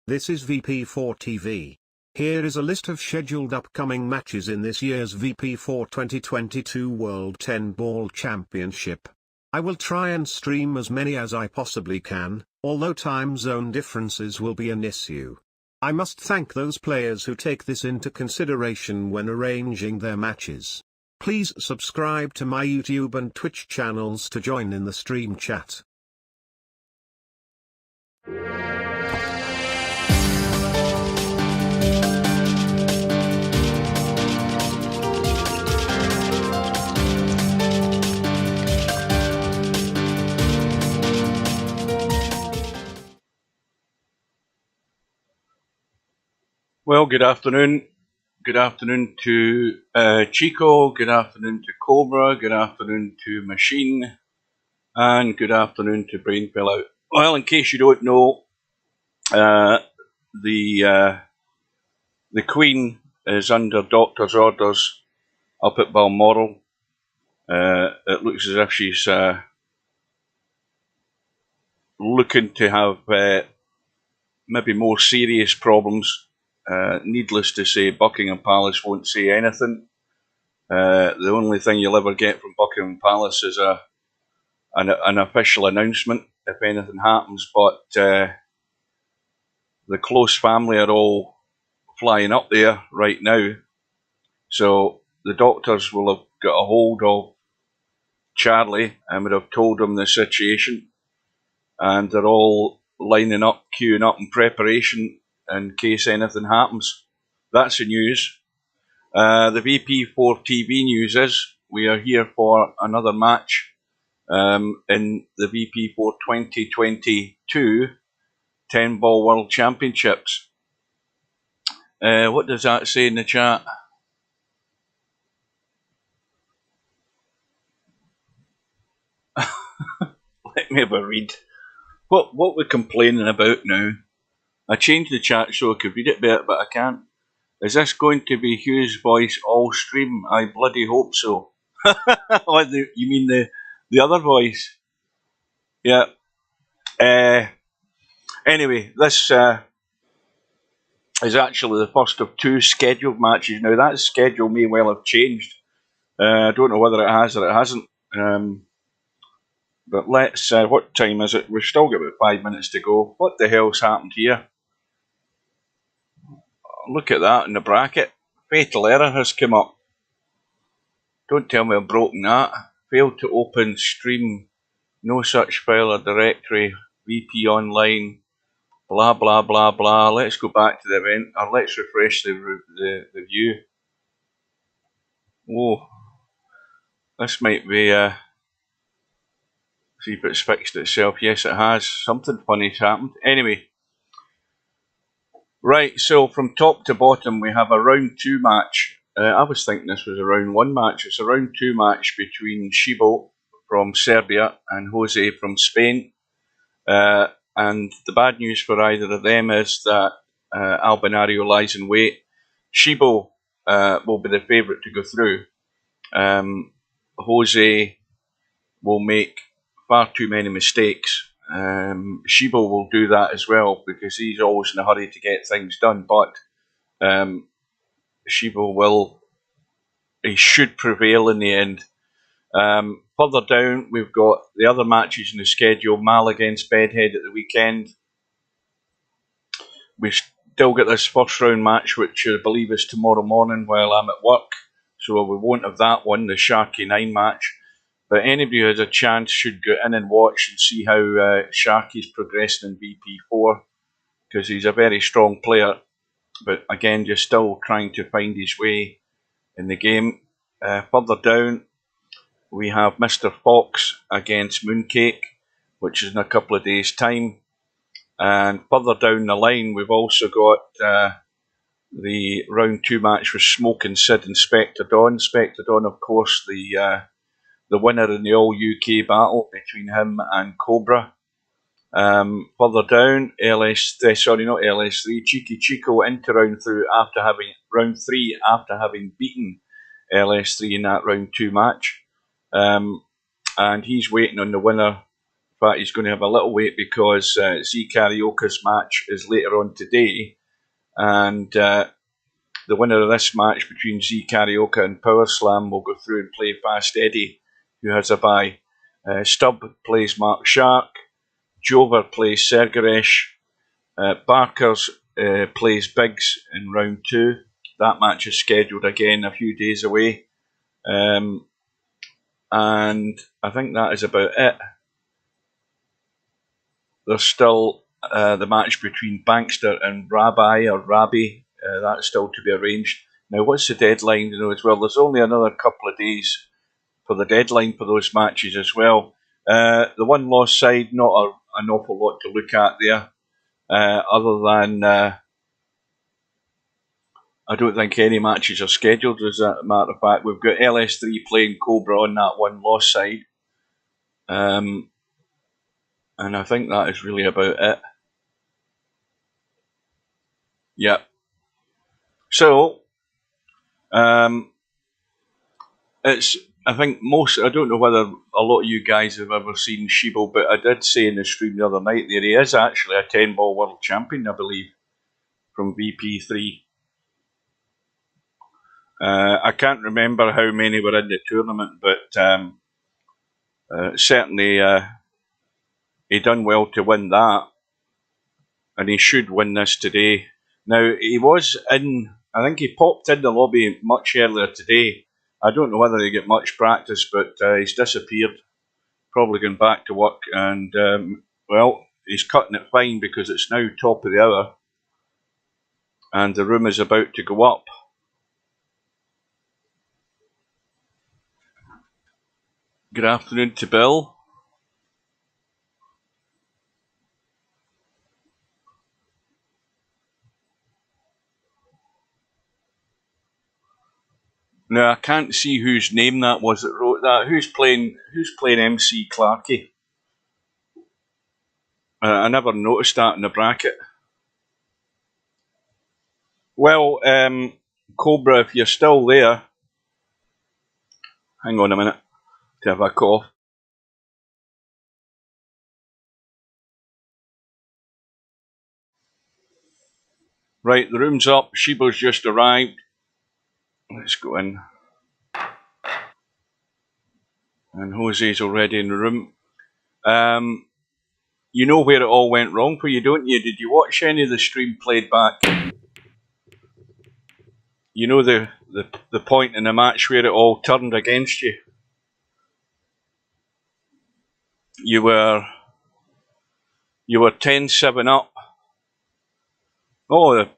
This is VP4 TV. Here is a list of scheduled upcoming matches in this year's VP4 2022 World 10 Ball Championship. I will try and stream as many as I possibly can, although time zone differences will be an issue. I must thank those players who take this into consideration when arranging their matches. Please subscribe to my YouTube and Twitch channels to join in the stream chat. Well, good afternoon. Good afternoon to Chico, good afternoon to Cobra, good afternoon to Machine, and good afternoon to Brainfell. Well, in case you don't know, the Queen is under doctor's orders up at Balmoral. It looks as if she's looking to have maybe more serious problems. Needless to say, Buckingham Palace won't say anything. The only thing you'll ever get from Buckingham Palace is an official announcement if anything happens, but the close family are all flying up there right now, so the doctors will have got a hold of Charlie and would have told him the situation, and they're all lining up, queuing up in preparation in case anything happens. That's the news. The VP4 TV news is we are here for another match in the VP4 2022 10 Ball World Championships. What does that say in the chat? Let me have a read. What we're complaining about now? I changed the chat so I could read it better, but I can't. Is this going to be Hugh's voice all stream? I bloody hope so. Oh, you mean the other voice? Yeah. Anyway, this is actually the first of two scheduled matches. Now, that schedule may well have changed. I don't know whether it has or it hasn't. But let's... what time is it? We've still got about 5 minutes to go. What the hell's happened here? Look at that in the bracket. Fatal error has come up. Don't tell me I've broken that. Failed to open stream. No such file or directory. VP online. Blah, blah, blah, blah. Let's go back to the event. Or let's refresh the view. Whoa. This might be... see if it's fixed itself. Yes, it has. Something funny's happened. Anyway. Right, so from top to bottom we have a round 2 match. I was thinking this was a round 1 match. It's a round 2 match between Shibo from Serbia and Jose from Spain. And the bad news for either of them is that Albinario lies in wait. Shibo will be the favourite to go through. Jose will make far too many mistakes. Shibo will do that as well because he's always in a hurry to get things done, but Shibo he should prevail in the end. Further down we've got the other matches in the schedule. Mal against Bedhead at the weekend. We've still got this first round match which I believe is tomorrow morning while I'm at work, so we won't have that one, the Sharky 9 match. But anybody who has a chance should go in and watch and see how Sharky's progressing in VP4, because he's a very strong player, but again just still trying to find his way in the game. Further down we have Mr. Fox against Mooncake, which is in a couple of days' time. And further down the line we've also got the round 2 match with Smoking Sid and Spectre Dawn. Spectre Dawn, of course, the winner in the all-UK battle between him and Cobra. Further down, not LS3, Cheeky Chico into round 3 after having beaten LS3 in that round 2 match. And he's waiting on the winner fact, he's going to have a little wait because Z Karaoke's match is later on today, and the winner of this match between Z Karaoke and Power Slam will go through and play Fast Eddie, who has a bye. Stubb plays Mark Shark, Jover plays Sergaresh, Barkers plays Biggs in round 2. That match is scheduled again a few days away. And I think that is about it. There's still the match between Bankster and Rabbi. That's still to be arranged. Now, what's the deadline? As well, there's only another couple of days for the deadline for those matches as well. The one loss side, not an awful lot to look at there, other than I don't think any matches are scheduled. As a matter of fact, we've got LS3 playing Cobra on that one loss side, and I think that is really about it. Yep. So, it's, I think I don't know whether a lot of you guys have ever seen Shibo, but I did say in the stream the other night that he is actually a 10-ball world champion, I believe, from VP3. I can't remember how many were in the tournament, but certainly he done well to win that, and he should win this today. Now, he was in, I think he popped in the lobby much earlier today. I don't know whether he get much practice, but he's disappeared, probably going back to work, and well, he's cutting it fine because it's now top of the hour, and the room is about to go up. Good afternoon to Bill. Now, I can't see whose name that was that wrote that. Who's playing MC Clarkey? I never noticed that in the bracket. Well, Cobra, if you're still there, hang on a minute to have a cough. Right, the room's up. Shibo's just arrived. Let's go in. And Jose's already in the room. You know where it all went wrong for you, don't you? Did you watch any of the stream played back? You know the point in the match where it all turned against you? You were 10-7 up. Oh, the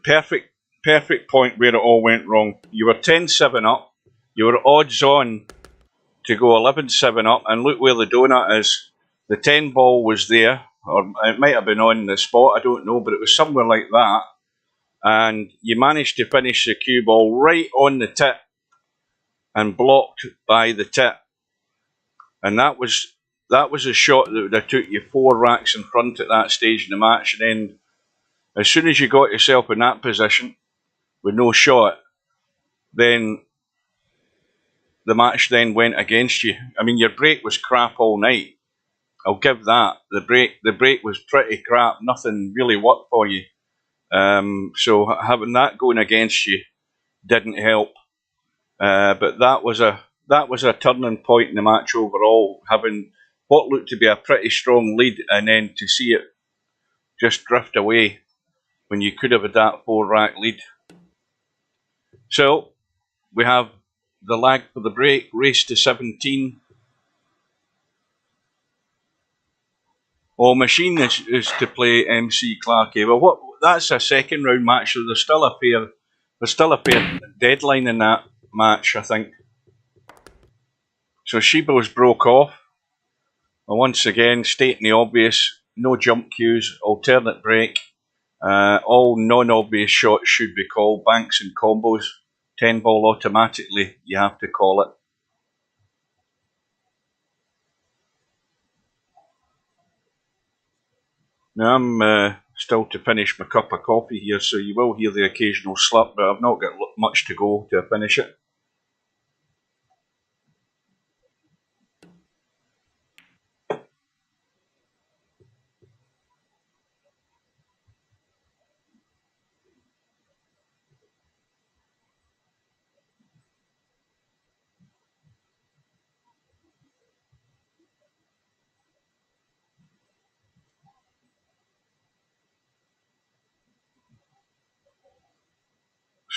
perfect point where it all went wrong. You were 10-7 up. You were odds on to go 11-7 up, and look where the donut is. The 10 ball was there, or it might have been on the spot, I don't know, but it was somewhere like that. And you managed to finish the cue ball right on the tip and blocked by the tip. And that was a shot that took you 4 racks in front at that stage in the match. And then as soon as you got yourself in that position with no shot, then the match then went against you. I mean, your break was crap all night. I'll give that. The break was pretty crap. Nothing really worked for you. So having that going against you didn't help. But that was a turning point in the match overall, having what looked to be a pretty strong lead, and then to see it just drift away when you could have had that 4-rack lead. So we have the lag for the break, race to 17. Machine is to play MC Clarkey. Well, that's a second round match, so there's still a fair deadline in that match, I think. So Shibo's broke off. Once again, stating the obvious, no jump cues, alternate break. All non-obvious shots should be called, banks and combos. 10 ball automatically, you have to call it. Now I'm still to finish my cup of coffee here, so you will hear the occasional slurp, but I've not got much to go to finish it.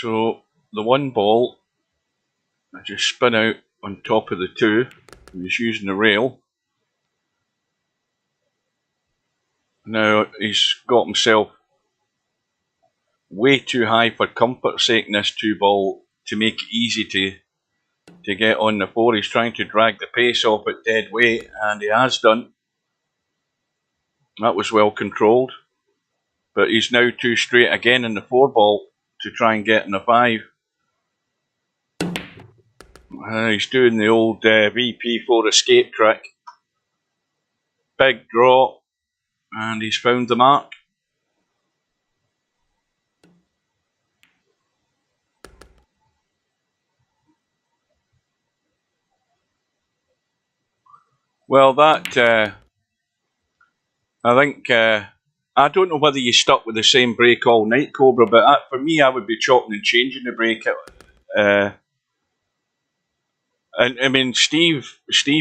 So the one ball, I just spin out on top of the two. He's using the rail. Now he's got himself way too high for comfort's sake in this two ball to make it easy to get on the four. He's trying to drag the pace off at dead weight, and he has done. That was well controlled. But he's now too straight again in the four ball to try and get in the five. He's doing the old VP4 escape trick. Big draw, and he's found the mark. Well, that I think I don't know whether you stuck with the same break all night, Cobra, but for me, I would be chopping and changing the break. And I mean, Steve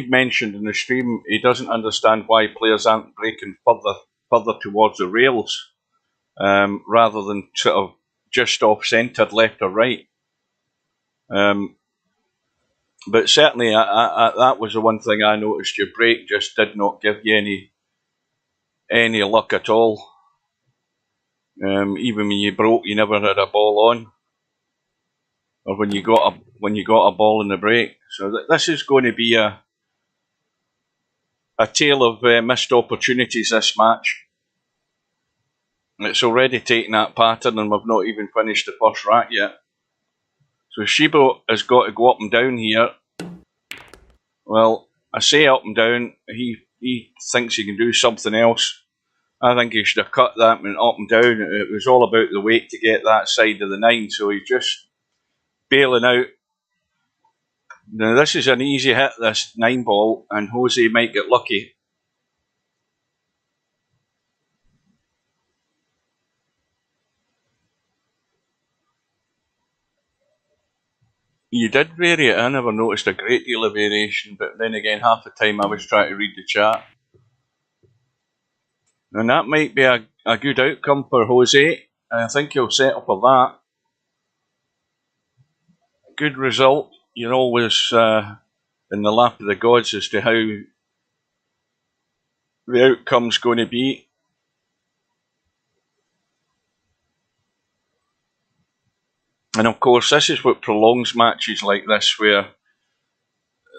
mentioned in the stream he doesn't understand why players aren't breaking further towards the rails rather than sort of just off centred left or right. But certainly, that was the one thing I noticed. Your break just did not give you any luck at all. Even when you broke, you never had a ball on, or when you got a ball in the break. So this is going to be a tale of missed opportunities. This match. It's already taken that pattern, and we've not even finished the first rack yet. So Shibo has got to go up and down here. Well, I say up and down. He thinks he can do something else. I think he should have cut that and up and down. It was all about the weight to get that side of the nine, so he's just bailing out. Now this is an easy hit, this 9 ball, and Jose might get lucky. You did vary it. I never noticed a great deal of variation, but then again, half the time I was trying to read the chat. And that might be a good outcome for Jose. I think he'll settle for that. Good result. You're always in the lap of the gods as to how the outcome's going to be. And of course, this is what prolongs matches like this, where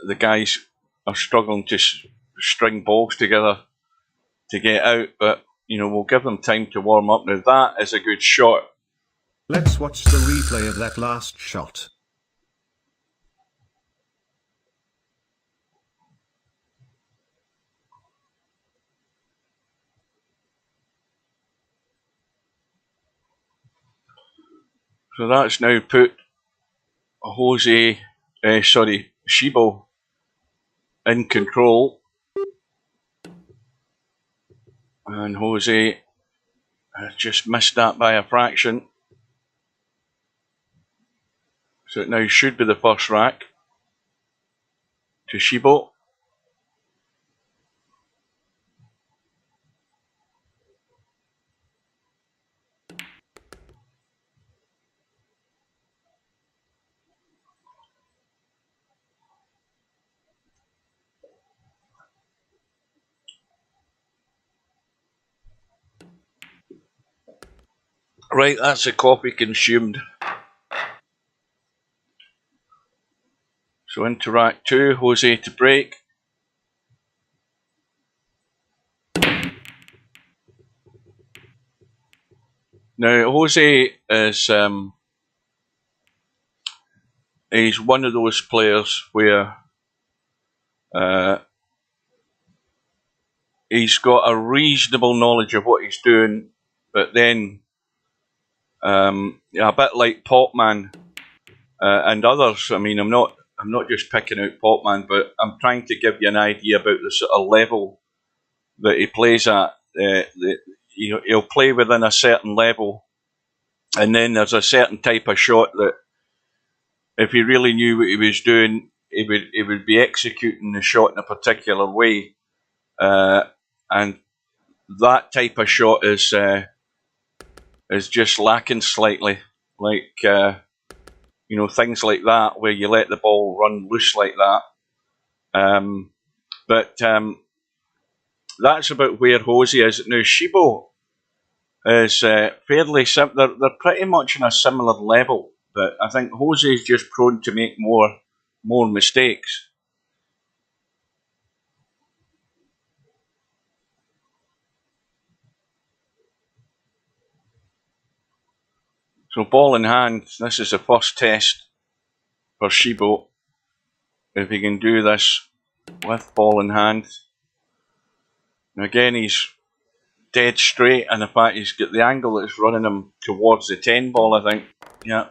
the guys are struggling to string balls together to get out, but we'll give them time to warm up. Now that is a good shot. Let's watch the replay of that last shot. So that's now put Shibo in control, and Jose has just missed that by a fraction. So it now should be the first rack to Shibo. Right, that's the coffee consumed. So into rack 2, Jose to break. Now Jose is he's one of those players where he's got a reasonable knowledge of what he's doing, but then a bit like Popman and others. I mean, I'm not just picking out Popman, but I'm trying to give you an idea about the sort of level that he plays at. He'll play within a certain level, and then there's a certain type of shot that, if he really knew what he was doing, he would be executing the shot in a particular way, and that type of shot is just lacking slightly. Like You know, things like that where you let the ball run loose like that. But that's about where Jose is. Now, Shibo is fairly simple. They're pretty much on a similar level, but I think Jose is just prone to make more mistakes. So ball in hand, this is the first test for Shibo. If he can do this with ball in hand. And again, he's dead straight, and in fact he's got the angle that's running him towards the 10 ball, I think. Yeah.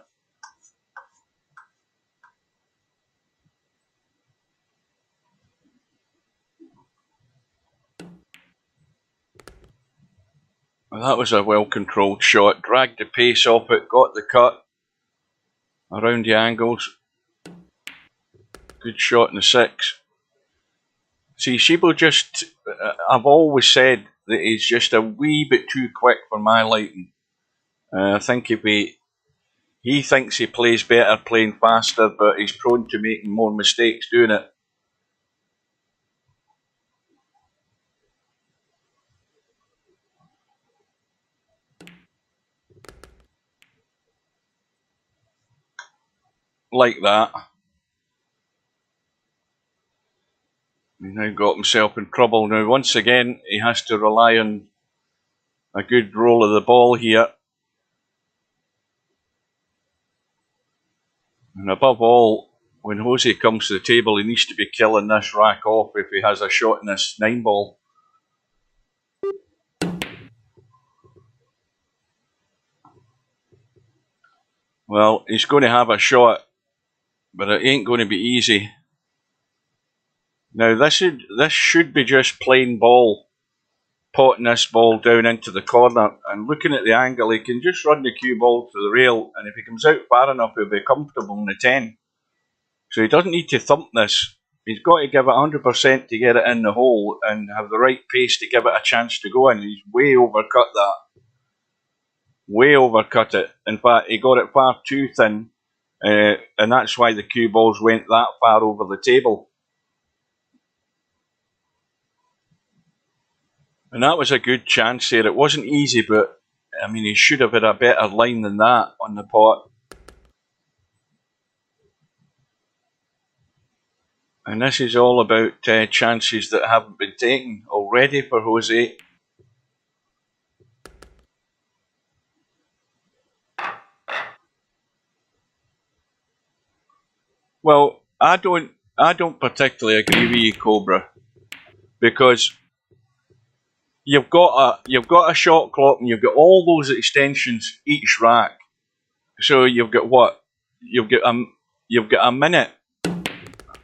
Well, that was a well-controlled shot. Dragged the pace off it, got the cut around the angles. Good shot in the 6. See, Shibo just... I've always said that he's just a wee bit too quick for my liking. I think he thinks he plays better playing faster, but he's prone to making more mistakes doing it. Like that. He's now got himself in trouble. Now, once again, he has to rely on a good roll of the ball here. And above all, when Jose comes to the table, he needs to be killing this rack off if he has a shot in this 9 ball. Well, he's going to have a shot, but it ain't going to be easy. Now, this should be just plain ball, potting this ball down into the corner, and looking at the angle, he can just run the cue ball to the rail, and if he comes out far enough, he'll be comfortable in the 10. So he doesn't need to thump this. He's got to give it 100% to get it in the hole and have the right pace to give it a chance to go in. He's way overcut that. Way overcut it. In fact, he got it far too thin, and that's why the cue balls went that far over the table. And that was a good chance there. It wasn't easy, but I mean, he should have had a better line than that on the pot. And this is all about chances that haven't been taken already for Jose. Well, I don't particularly agree with you, Cobra, because you've got a shot clock and you've got all those extensions each rack. So you've got what? You've got a minute,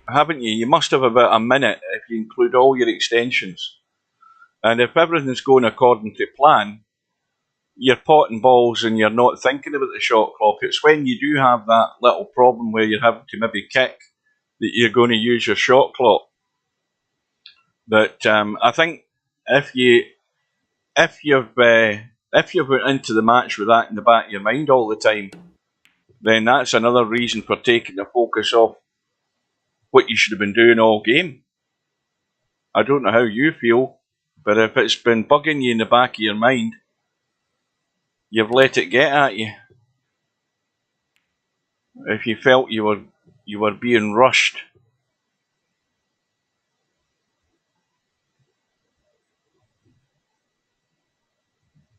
haven't you? You must have about a minute if you include all your extensions. And if everything's going according to plan, you're potting balls and you're not thinking about the shot clock. It's when you do have that little problem where you're having to maybe kick that you're going to use your shot clock. But I think if you've went into the match with that in the back of your mind all the time, then that's another reason for taking the focus off what you should have been doing all game. I don't know how you feel, but if it's been bugging you in the back of your mind, you've let it get at you. If you felt you were being rushed.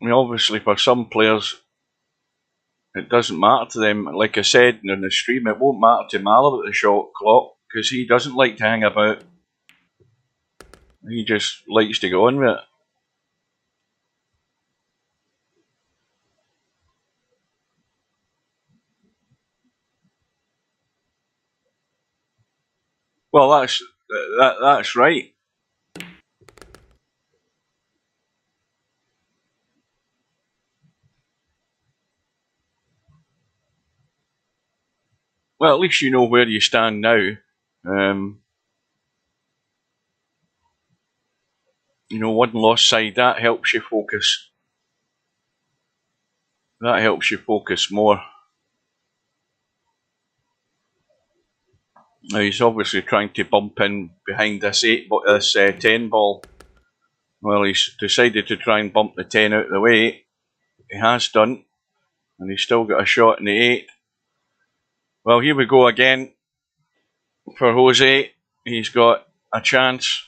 I mean, obviously for some players, it doesn't matter to them. Like I said in the stream, it won't matter to Mal about the shot clock because he doesn't like to hang about. He just likes to go on with it. Well, that's right. Well, at least you know where you stand now. One lost side, that helps you focus. That helps you focus more. Now he's obviously trying to bump in behind this 10 ball. Well, he's decided to try and bump the 10 out of the way. He has done, and he's still got a shot in the 8. Well, here we go again for Jose. He's got a chance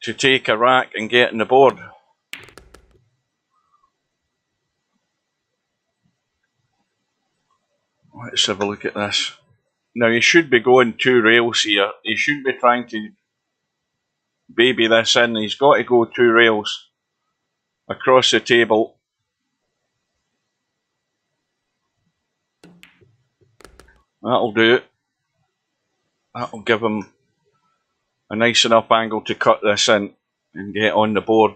to take a rack and get on the board. Let's have a look at this. Now, he should be going 2 rails here. He shouldn't be trying to baby this in. He's got to go 2 rails across the table. That'll do it. That'll give him a nice enough angle to cut this in and get on the board.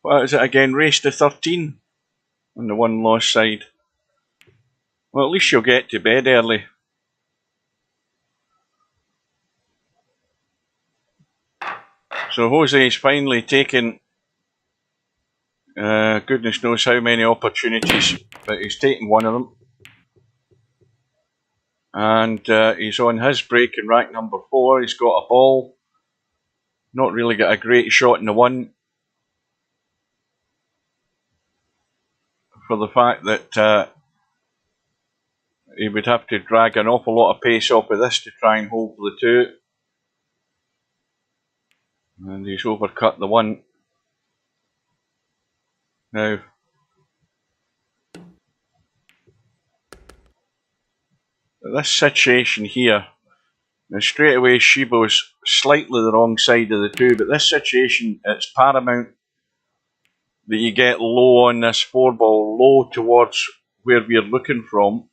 What is it again? Race to 13 on the 1 loss side. Well, at least you'll get to bed early. So Jose's finally taken goodness knows how many opportunities, but he's taken one of them. And he's on his break in rack number 4. He's got a ball. Not really got a great shot in the 1. For the fact that he would have to drag an awful lot of pace off of this to try and hold the 2. And he's overcut the 1. Now, this situation here, now straight away Shibo's slightly the wrong side of the 2, but this situation, it's paramount that you get low on this 4 ball, low towards where we're looking from.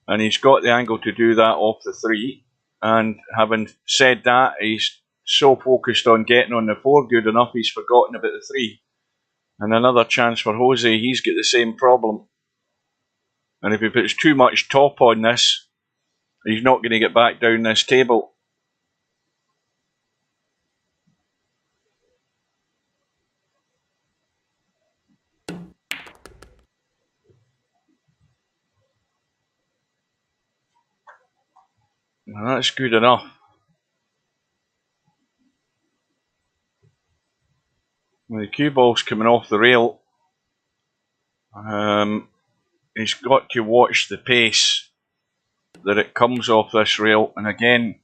And he's got the angle to do that off the 3. And having said that, he's so focused on getting on the 4 good enough, he's forgotten about the 3. And another chance for Jose, he's got the same problem. And if he puts too much top on this, he's not going to get back down this table. And that's good enough. When the cue ball's coming off the rail, he's got to watch the pace that it comes off this rail. And again,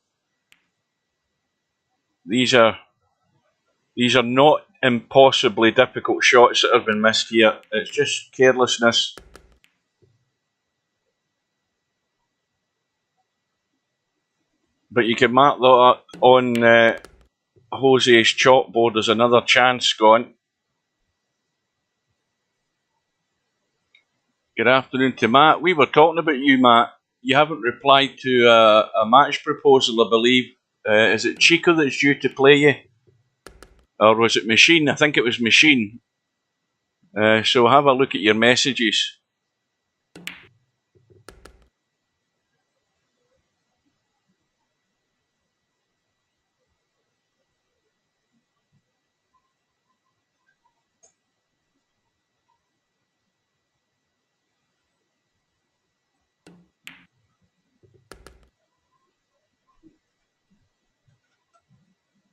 these are not impossibly difficult shots that have been missed here. It's just carelessness. But you can mark that on Jose's chalkboard as another chance gone. Good afternoon to Matt. We were talking about you, Matt. You haven't replied to a match proposal, I believe. Is it Chico that's due to play you? Or was it Machine? I think it was Machine. So have a look at your messages.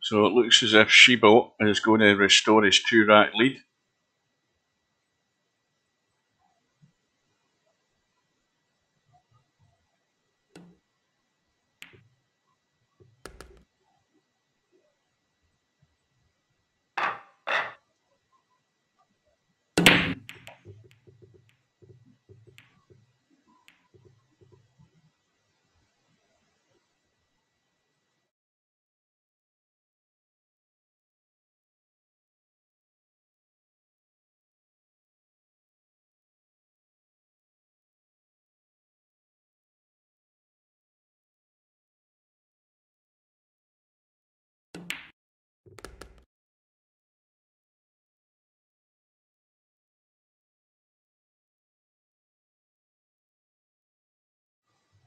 So it looks as if Shibo is going to restore his 2-rack lead.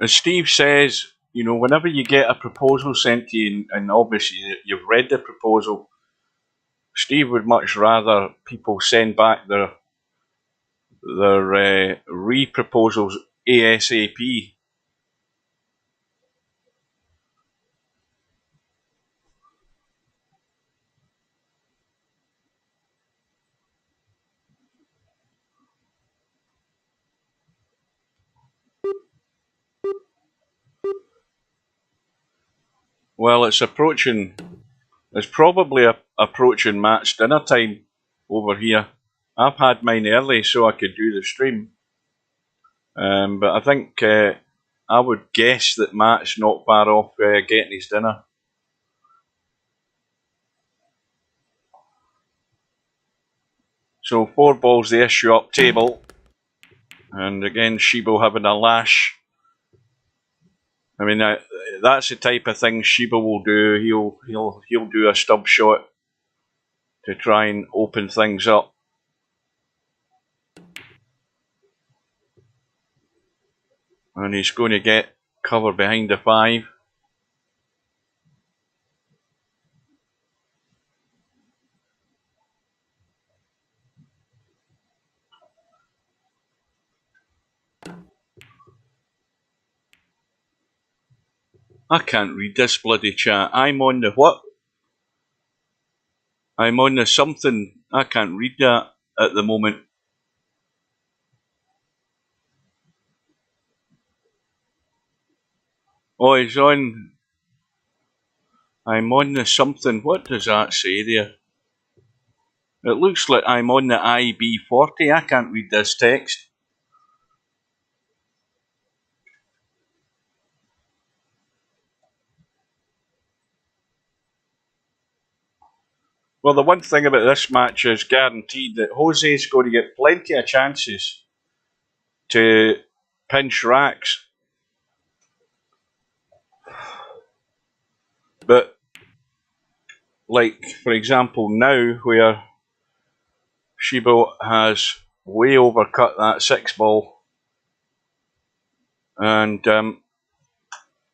As Steve says, you know, whenever you get a proposal sent to you, and obviously you've read the proposal, Steve would much rather people send back their re-proposals ASAP. Well, it's approaching. It's probably approaching match dinner time over here. I've had mine early so I could do the stream. But I think I would guess that Matt's not far off getting his dinner. So 4 balls the issue up table. And again, Shibo having a lash. I mean, that's the type of thing Shibo will do. He'll do a stub shot to try and open things up. And he's going to get cover behind the 5. I can't read this bloody chat. I'm on the what? I'm on the something. I can't read that at the moment. Oh, he's on. I'm on the something. What does that say there? It looks like I'm on the IB40. I can't read this text. Well, the one thing about this match is guaranteed that Jose's going to get plenty of chances to pinch racks. But, like, for example, now where Shibo has way overcut that 6 ball, and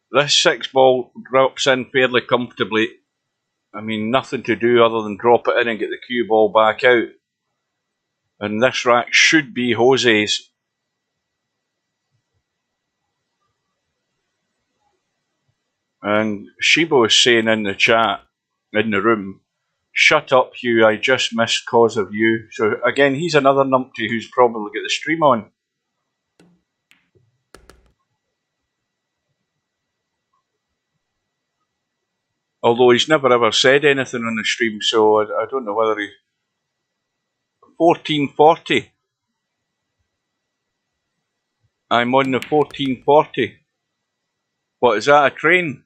this 6 ball drops in fairly comfortably. I mean, nothing to do other than drop it in and get the cue ball back out. And this rack should be Jose's. And Shibo is saying in the chat, in the room, "Shut up, Hugh, I just missed cause of you." So again, he's another numpty who's probably got the stream on. Although he's never ever said anything on the stream, so I don't know whether he... 1440. I'm on the 1440. What, is that a train?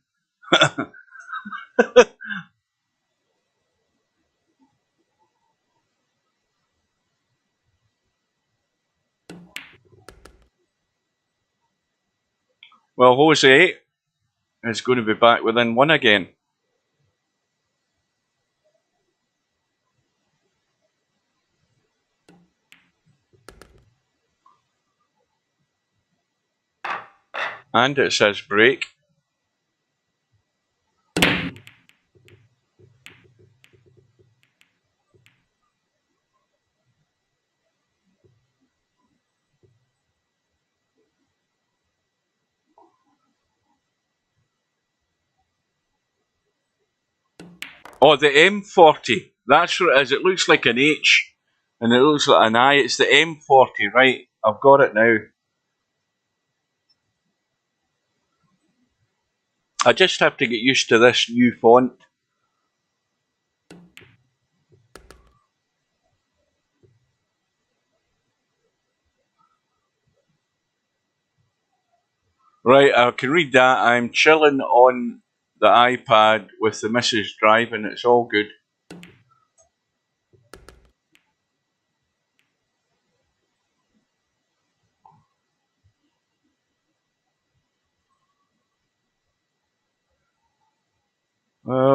Well, Jose is going to be back within 1 again. And it says break. Oh, the M40. That's what it is. It looks like an H and it looks like an I. It's the M40, right? I've got it now. I just have to get used to this new font. Right, I can read that. I'm chilling on the iPad with the missus driving. It's all good.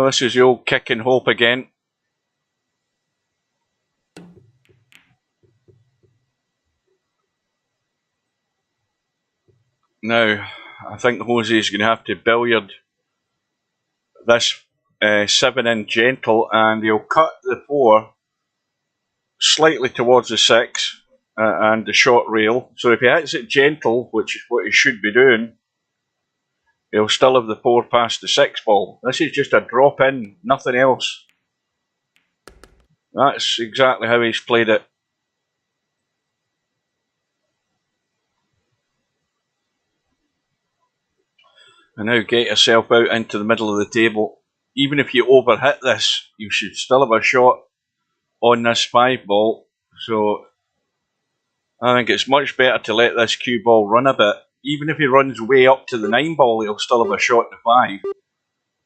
This is the old kick and hope again. Now, I think Jose's going to have to billiard this 7 in gentle, and he'll cut the 4 slightly towards the 6 and the short rail. So if he hits it gentle, which is what he should be doing, he'll still have the 4 past the 6 ball. This is just a drop in, nothing else. That's exactly how he's played it. And now get yourself out into the middle of the table. Even if you overhit this, you should still have a shot on this 5 ball. So I think it's much better to let this cue ball run a bit. Even if he runs way up to the 9 ball, he'll still have a shot to 5.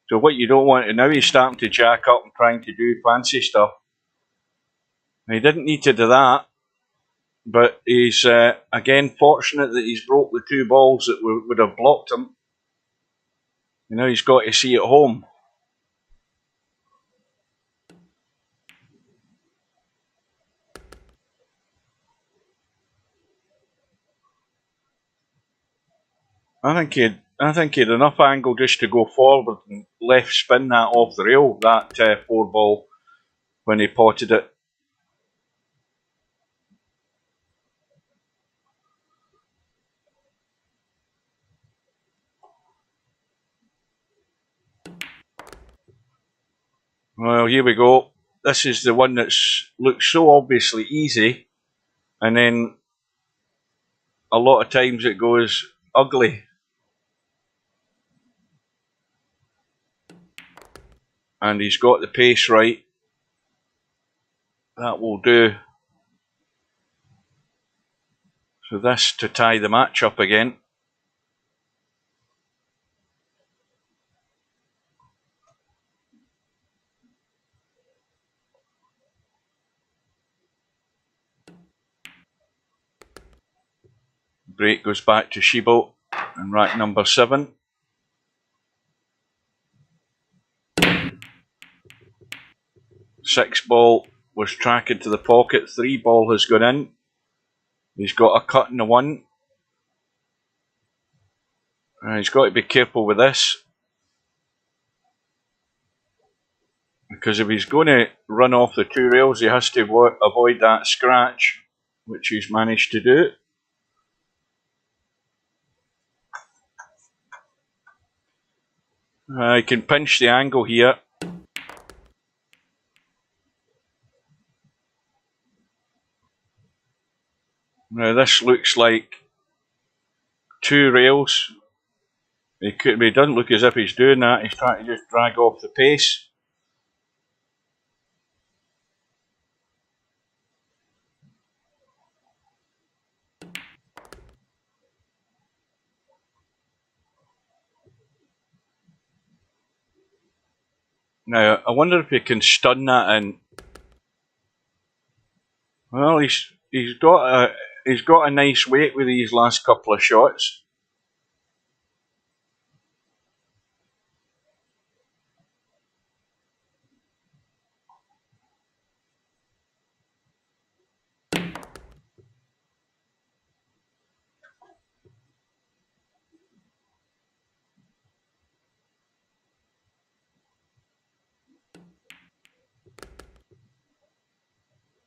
So what you don't want to now, he's starting to jack up and trying to do fancy stuff. He didn't need to do that, but he's again fortunate that he's broke the 2 balls that would have blocked him. You know, he's got to see it home. I think he'd enough angle just to go forward and left spin that off the rail, that 4 ball, when he potted it. Well, here we go. This is the one that looks so obviously easy, and then a lot of times it goes ugly. And he's got the pace right. That will do. So this to tie the match up again. Break goes back to Shibo and rack number 7. Six ball was tracking to the pocket. 3 ball has gone in. He's got a cut in the 1. He's got to be careful with this, because if he's going to run off the 2 rails, he has to avoid that scratch, which he's managed to do. He can pinch the angle here. Now this looks like 2 rails. He doesn't look as if he's doing that. He's trying to just drag off the pace. Now I wonder if he can stun that in. Well, he's got a nice weight with these last couple of shots.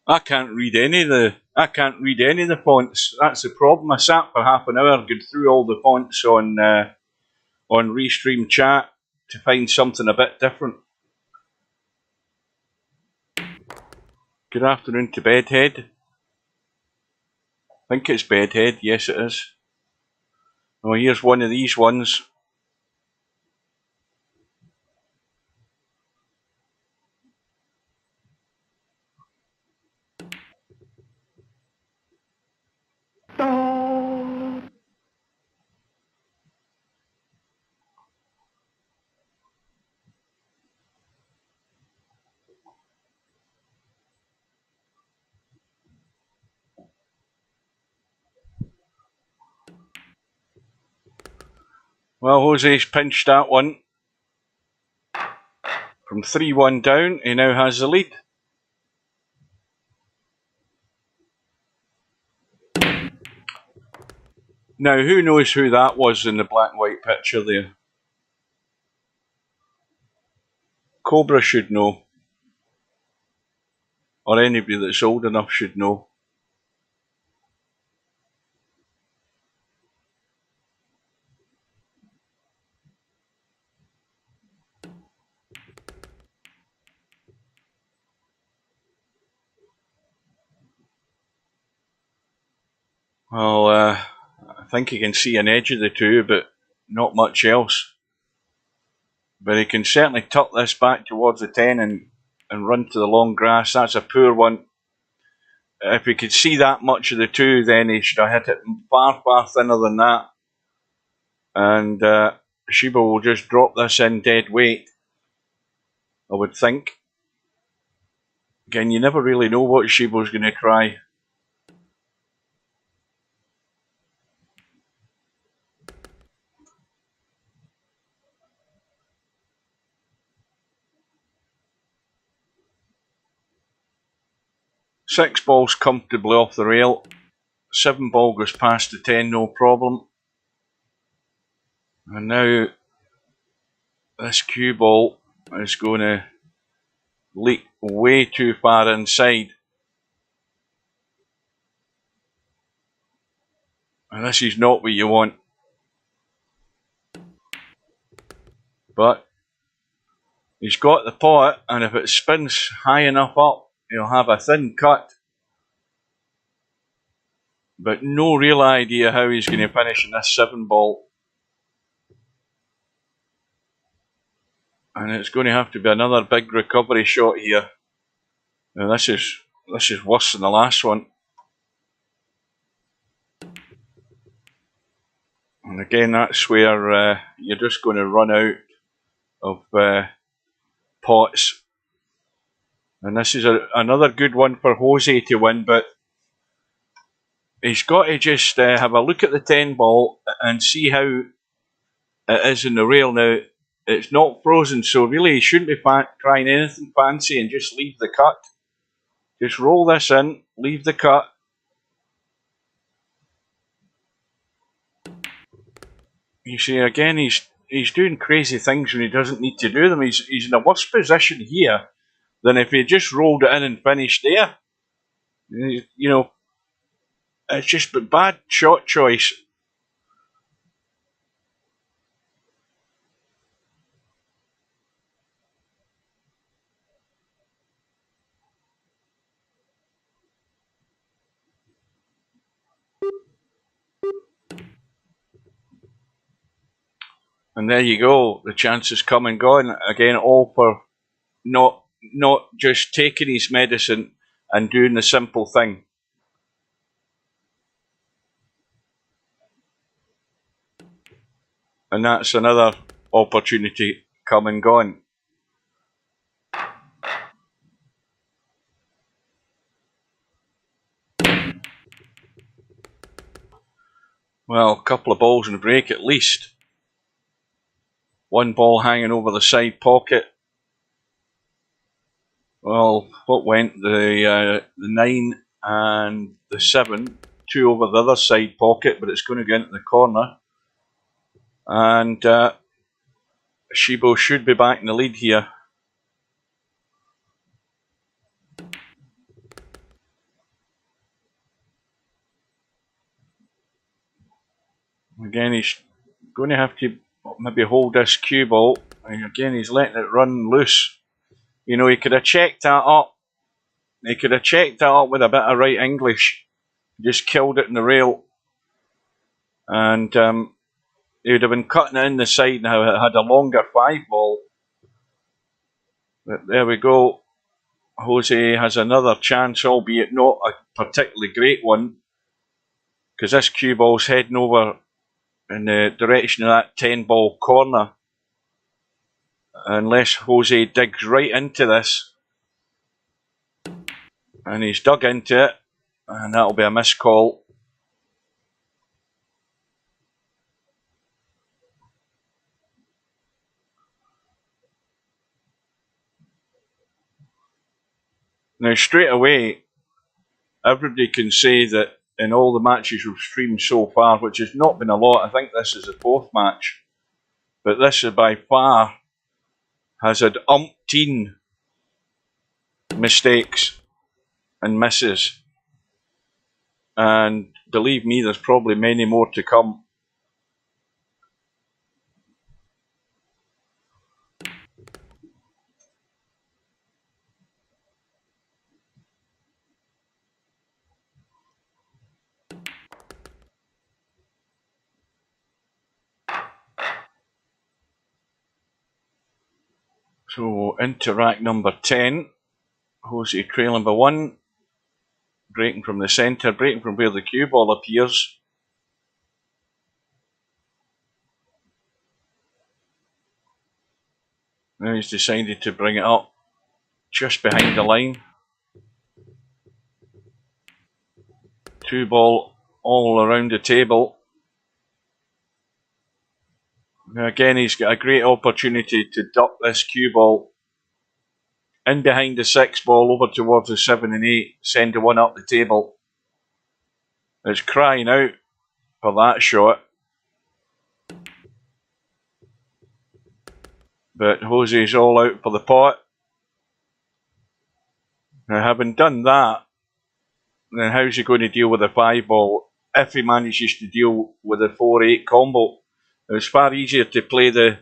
I can't read any of the fonts. That's the problem. I sat for half an hour, going through all the fonts on Restream Chat to find something a bit different. Good afternoon to Bedhead. I think it's Bedhead. Yes, it is. Oh, here's one of these ones. Well, Jose's pinched that one. From 3-1 down, he now has the lead. Now, who knows who that was in the black and white picture there? Cobra should know, or anybody that's old enough should know. Well, I think he can see an edge of the two, but not much else. But he can certainly tuck this back towards the 10 and run to the long grass. That's a poor one. If he could see that much of the two, then he should have hit it far, far thinner than that. And Shibo will just drop this in dead weight, I would think. Again, you never really know what Shibo's going to try. Six balls comfortably off the rail. 7 ball goes past the 10, no problem. And now this cue ball is going to leak way too far inside. And this is not what you want. But he's got the pot, and if it spins high enough up, he'll have a thin cut. But no real idea how he's going to finish in this 7 ball. And it's going to have to be another big recovery shot here. Now this is worse than the last one. And again, that's where you're just going to run out of pots. And this is another good one for Jose to win, but he's got to just have a look at the 10 ball and see how it is in the rail now. It's not frozen, so really he shouldn't be trying anything fancy and just leave the cut. Just roll this in, leave the cut. You see, again, he's doing crazy things when he doesn't need to do them. He's in a worse position here than if he just rolled it in and finished there. You know, it's just bad shot choice. And there you go. The chance has come and gone. Again, all for not just taking his medicine and doing the simple thing. And that's another opportunity come and gone. Well, a couple of balls in the break at least. 1 ball hanging over the side pocket. Well, what went? The 9 and the 7. 2 over the other side pocket, but it's going to go into the corner. And Shibo should be back in the lead here. Again, he's going to have to maybe hold this cue ball. And again, he's letting it run loose. You know, he could have checked that up. He could have checked that up with a bit of right English. Just killed it in the rail. And he would have been cutting it in the side now. It had a longer 5 ball. But there we go. Jose has another chance, albeit not a particularly great one. Because this cue ball's heading over in the direction of that 10 ball corner. Unless Jose digs right into this. And he's dug into it. And that'll be a missed call. Now straight away, everybody can say that in all the matches we've streamed so far, which has not been a lot, I think this is the 4th match, but this by far has had umpteen mistakes and misses. And believe me, there's probably many more to come. So into rack number 10. Jose trail number 1. Breaking from the centre, breaking from where the cue ball appears. Now he's decided to bring it up just behind the line. 2 ball all around the table. Now again, he's got a great opportunity to duck this cue ball in behind the 6 ball over towards the 7 and 8, send the 1 up the table. It's crying out for that shot. But Jose's all out for the pot. Now, having done that, then how's he going to deal with the 5 ball if he manages to deal with the 4-8 combo? It's far easier to play the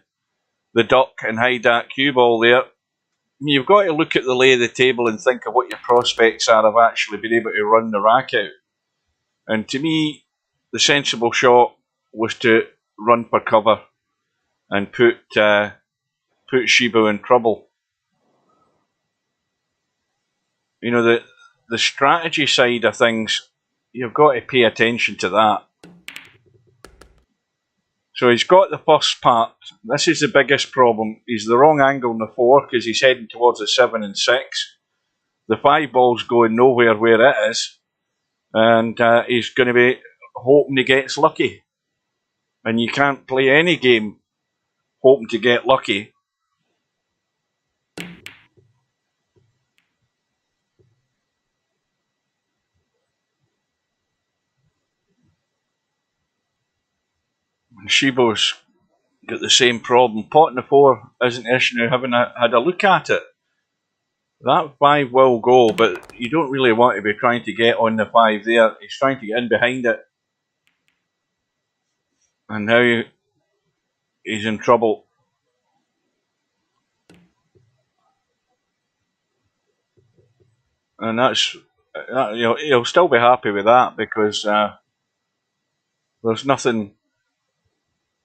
duck and hide that cue ball there. You've got to look at the lay of the table and think of what your prospects are of actually being able to run the rack out. And to me, the sensible shot was to run for cover and put Shibo in trouble. You know, the strategy side of things, you've got to pay attention to that. So he's got the first part. This is the biggest problem. He's the wrong angle on the 4 because he's heading towards the 7 and 6. The 5 ball's going nowhere where it is. And he's going to be hoping he gets lucky. And you can't play any game hoping to get lucky. Shibo's got the same problem. Potting the 4 isn't an issue. Having had a look at it, that 5 will go, but you don't really want to be trying to get on the 5 there. He's trying to get in behind it. And now he's in trouble. And he'll still be happy with that because there's nothing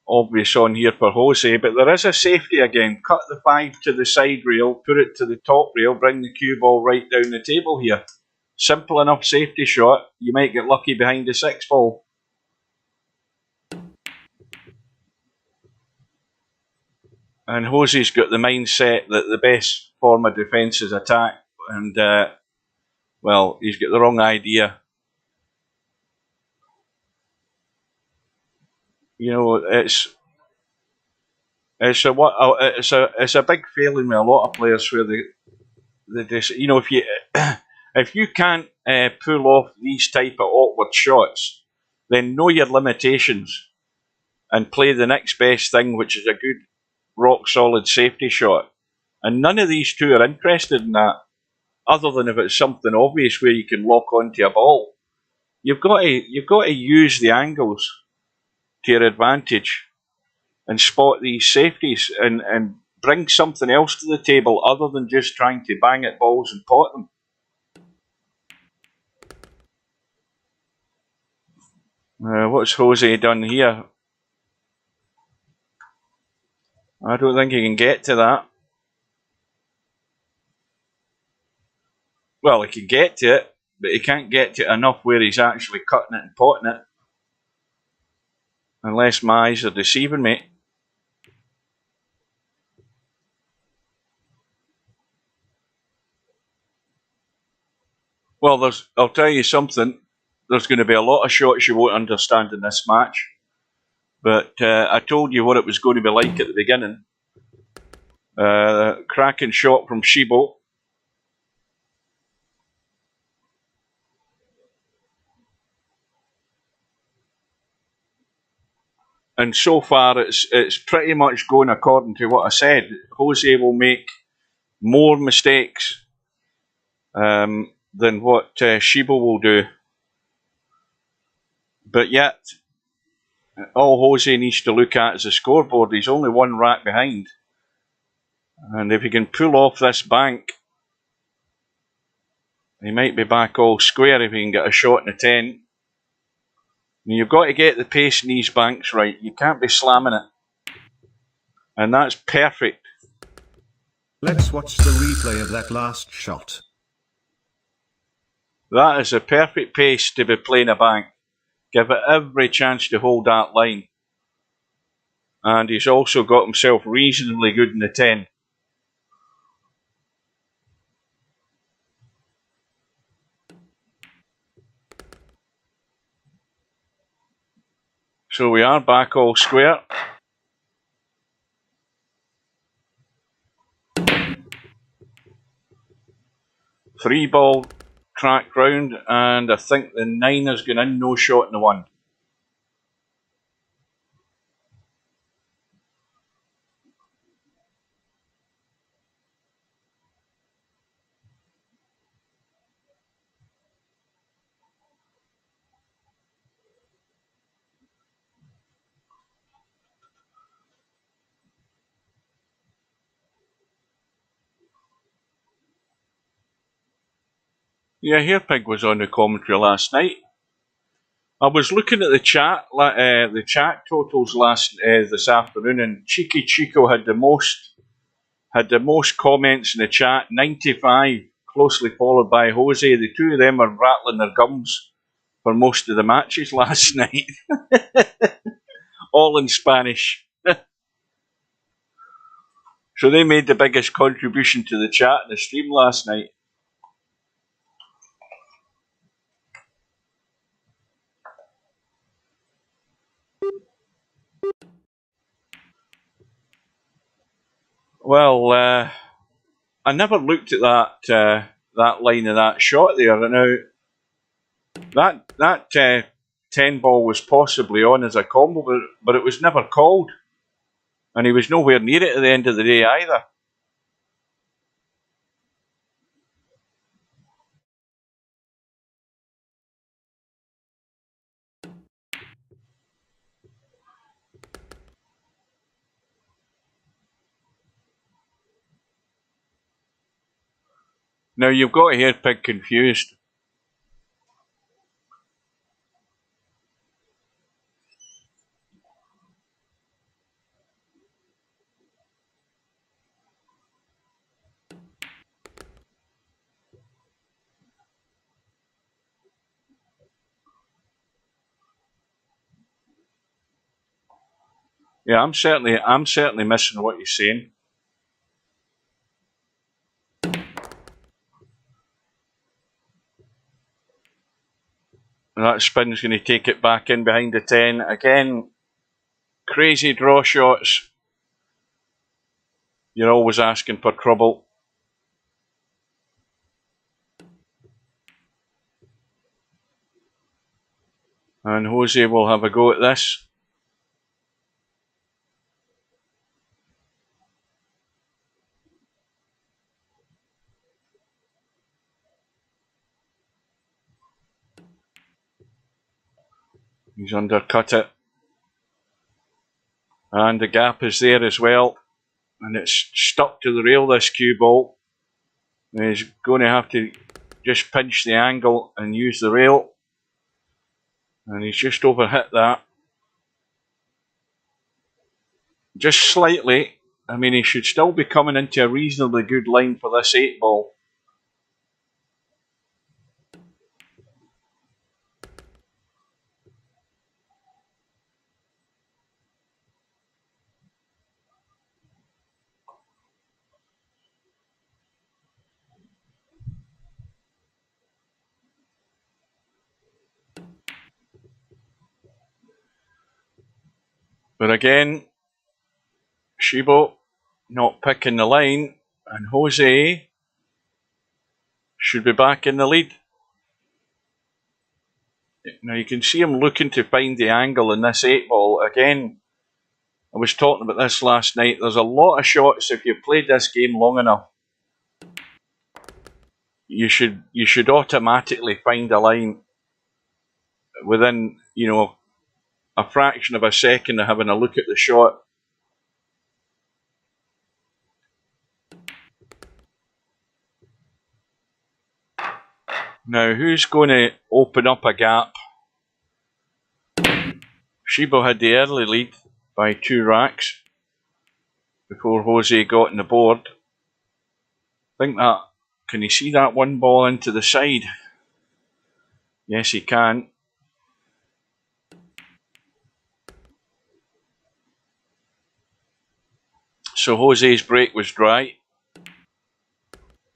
obvious on here for Jose, but there is a safety again. Cut the 5 to the side rail, put it to the top rail, bring the cue ball right down the table here. Simple enough safety shot. You might get lucky behind the 6 ball. And Jose's got the mindset that the best form of defence is attack, and well, he's got the wrong idea. You know, it's a big failing with a lot of players where you know, if you can't pull off these type of awkward shots, then know your limitations and play the next best thing, which is a good rock solid safety shot. And none of these two are interested in that, other than if it's something obvious where you can lock onto a ball. You've got to use the angles to your advantage and spot these safeties and bring something else to the table other than just trying to bang at balls and pot them. What's Jose done here? I don't think he can get to that. Well, he can get to it, but he can't get to it enough where he's actually cutting it and potting it. Unless my eyes are deceiving me. Well, I'll tell you something. There's going to be a lot of shots you won't understand in this match. But I told you what it was going to be like at the beginning. Cracking shot from Shibo. And so far, it's pretty much going according to what I said. Jose will make more mistakes than what Shibo will do. But yet, all Jose needs to look at is the scoreboard. He's only one rack behind. And if he can pull off this bank, he might be back all square if he can get a shot in the 10. You've got to get the pace in these banks right. You can't be slamming it. And that's perfect. Let's watch the replay of that last shot. That is a perfect pace to be playing a bank. Give it every chance to hold that line. And he's also got himself reasonably good in the 10. So we are back all square. Three ball cracked round, and I think the 9 has gone in, no shot in the 1. Yeah, Hairpig was on the commentary last night. I was looking at the chat totals this afternoon, and Cheeky Chico had the most comments in the chat, 95, closely followed by Jose. The two of them are rattling their gums for most of the matches last night, all in Spanish. So they made the biggest contribution to the chat in the stream last night. Well, I never looked at that line of that shot there. Now, that 10 ball was possibly on as a combo, but it was never called. And he was nowhere near it at the end of the day either. Now, you've got to hear Pig confused. Yeah, I'm certainly missing what he's saying. That spin's going to take it back in behind the 10. Again, crazy draw shots. You're always asking for trouble. And Jose will have a go at this. He's undercut it. And the gap is there as well. And it's stuck to the rail, this cue ball. He's going to have to just pinch the angle and use the rail. And he's just overhit that. Just slightly. I mean, he should still be coming into a reasonably good line for this 8 ball. But again, Shibo not picking the line, and Jose should be back in the lead. Now you can see him looking to find the angle in this 8 ball. Again, I was talking about this last night. There's a lot of shots, if you've played this game long enough, you should automatically find a line within, you know, a fraction of a second of having a look at the shot. Now, who's going to open up a gap? Shibo had the early lead by 2 racks before Jose got on the board. I think that, can you see that one ball into the side? Yes, he can. So Jose's break was dry.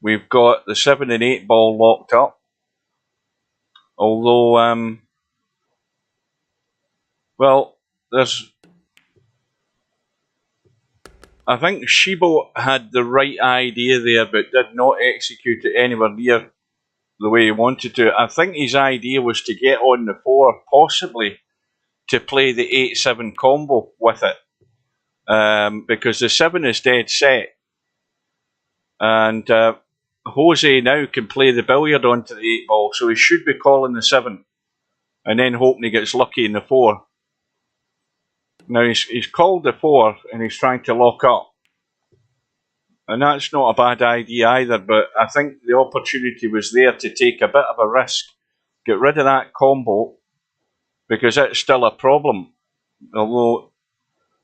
We've got the 7 and 8 ball locked up. Although, well, I think Shibo had the right idea there, but did not execute it anywhere near the way he wanted to. I think his idea was to get on the 4, possibly to play the 8-7 combo with it, because the 7 is dead set. And Jose now can play the billiard onto the 8 ball, so he should be calling the 7 and then hoping he gets lucky in the 4. Now he's called the 4 and he's trying to lock up. And that's not a bad idea either, but I think the opportunity was there to take a bit of a risk, get rid of that combo, because it's still a problem. Although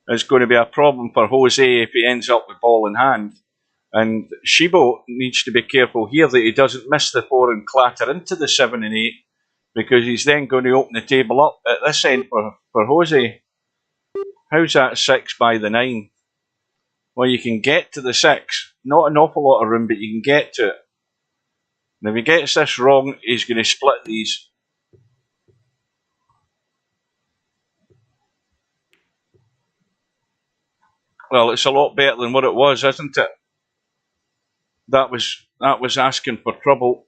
it's going to be a problem for Jose if he ends up with ball in hand. And Shibo needs to be careful here that he doesn't miss the 4 and clatter into the 7 and 8, because he's then going to open the table up at this end for Jose. How's that 6 by the 9? Well, you can get to the 6. Not an awful lot of room, but you can get to it. And if he gets this wrong, he's going to split these. Well, it's a lot better than what it was, isn't it? That was asking for trouble.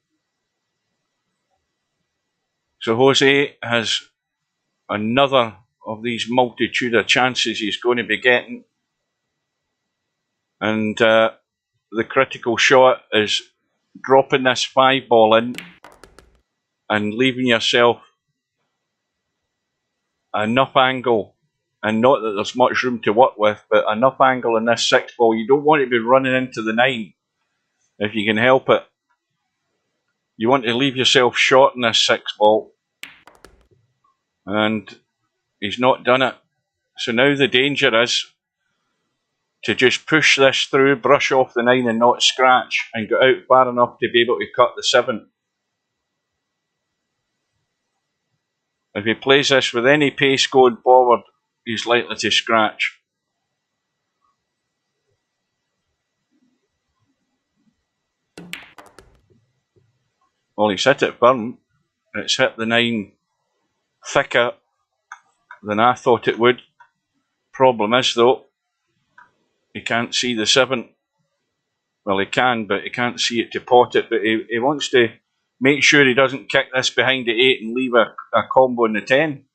So Jose has another of these multitude of chances he's going to be getting. And the critical shot is dropping this 5 ball in and leaving yourself enough angle, and not that there's much room to work with, but enough angle in this 6 ball. You don't want to be running into the 9 if you can help it. You want to leave yourself short in this 6 ball, and he's not done it. So now the danger is to just push this through, brush off the 9 and not scratch, and go out far enough to be able to cut the 7. If he plays this with any pace going forward, he's likely to scratch. Well, he's hit it firm. It's hit the 9 thicker than I thought it would. Problem is, though, he can't see the 7. Well, he can, but he can't see it to pot it. But he wants to make sure he doesn't kick this behind the 8 and leave a combo in the 10.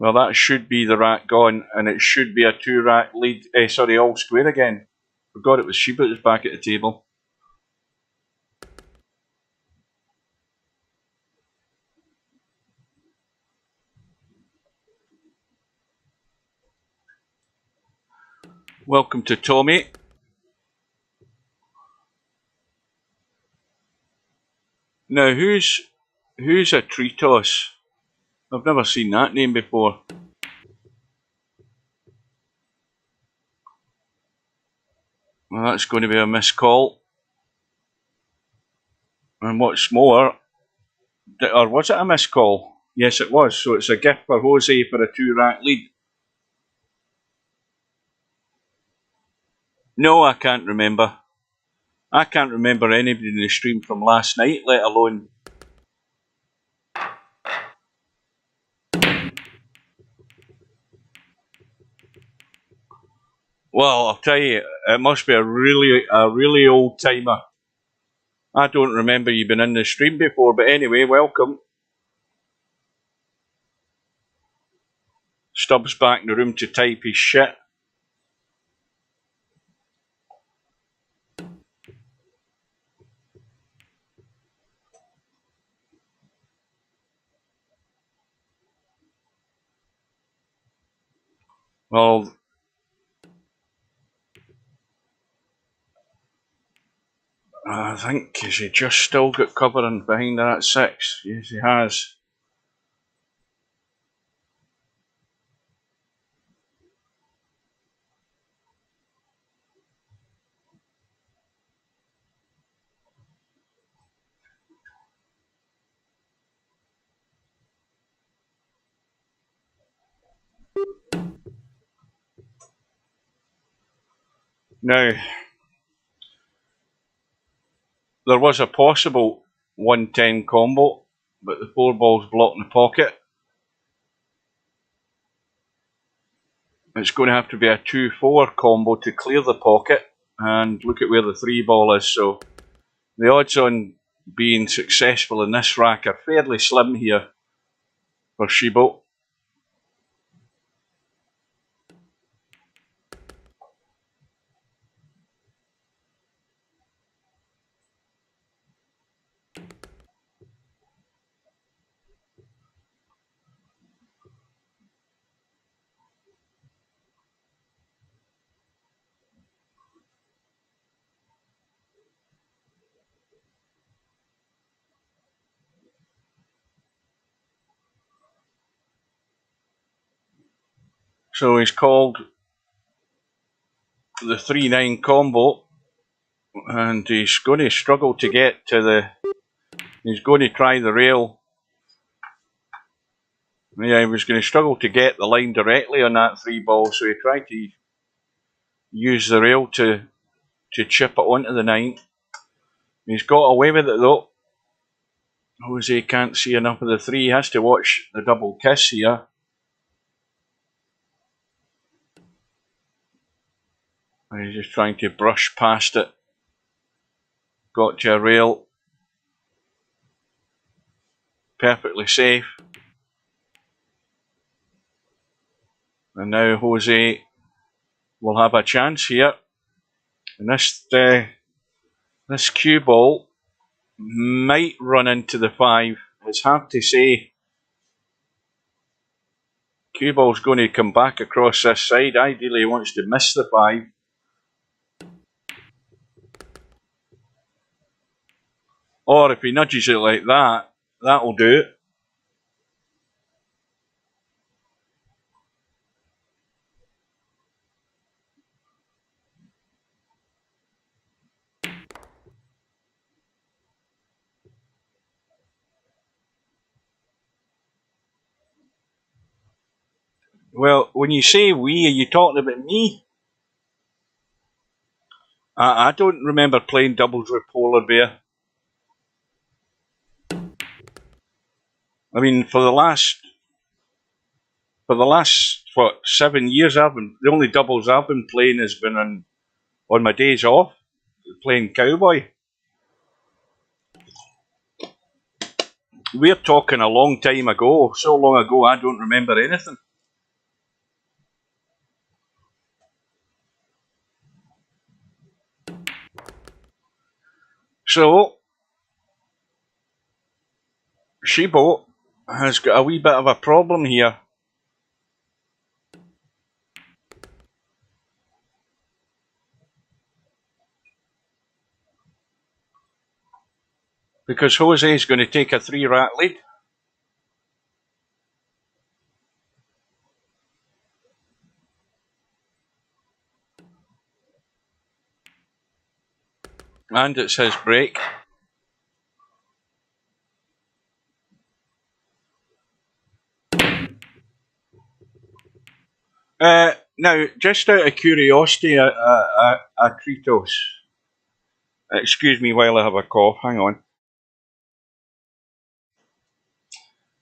Well, that should be the rack gone, and it should be a 2-rack lead. All square again. Forgot it was Shibo that was back at the table. Welcome to Tommy. Now, who's a tree toss? I've never seen that name before. Well, that's going to be a missed call. And what's more, or was it a missed call? Yes, it was. So it's a gift for Jose for a 2-rack lead. No, I can't remember. I can't remember anybody in the stream from last night, let alone. Well, I'll tell you, it must be a really old timer. I don't remember you been in the stream before, but anyway, welcome. Stubbs back in the room to type his shit. Well, I think has he just still got covering behind that 6? Yes, he has. Now, there was a possible 110 combo, but the 4 ball's blocking the pocket. It's going to have to be a 2-4 combo to clear the pocket, and look at where the 3 ball is. So the odds on being successful in this rack are fairly slim here for Shibo. So he's called the 3-9 combo, and he's going to struggle to get to the. He's going to try the rail. Yeah, he was going to struggle to get the line directly on that 3 ball, so he tried to use the rail to chip it onto the 9. He's got away with it though. Jose can't see enough of the 3. He has to watch the double kiss here. And he's just trying to brush past it. Got to a rail. Perfectly safe. And now Jose will have a chance here. And this cue ball might run into the 5. It's hard to say. Cue ball's going to come back across this side. Ideally, he wants to miss the 5. Or if he nudges it like that, that'll do it. Well, when you say we, are you talking about me? I don't remember playing doubles with Polar Bear. I mean, for the last what 7 years, the only doubles I've been playing has been on my days off, playing cowboy. We're talking a long time ago, so long ago I don't remember anything. So Shibo has got a wee bit of a problem here. Because Jose is going to take a 3-rack lead. And it's his break. Now, just out of curiosity, Kritos, excuse me while I have a cough, hang on.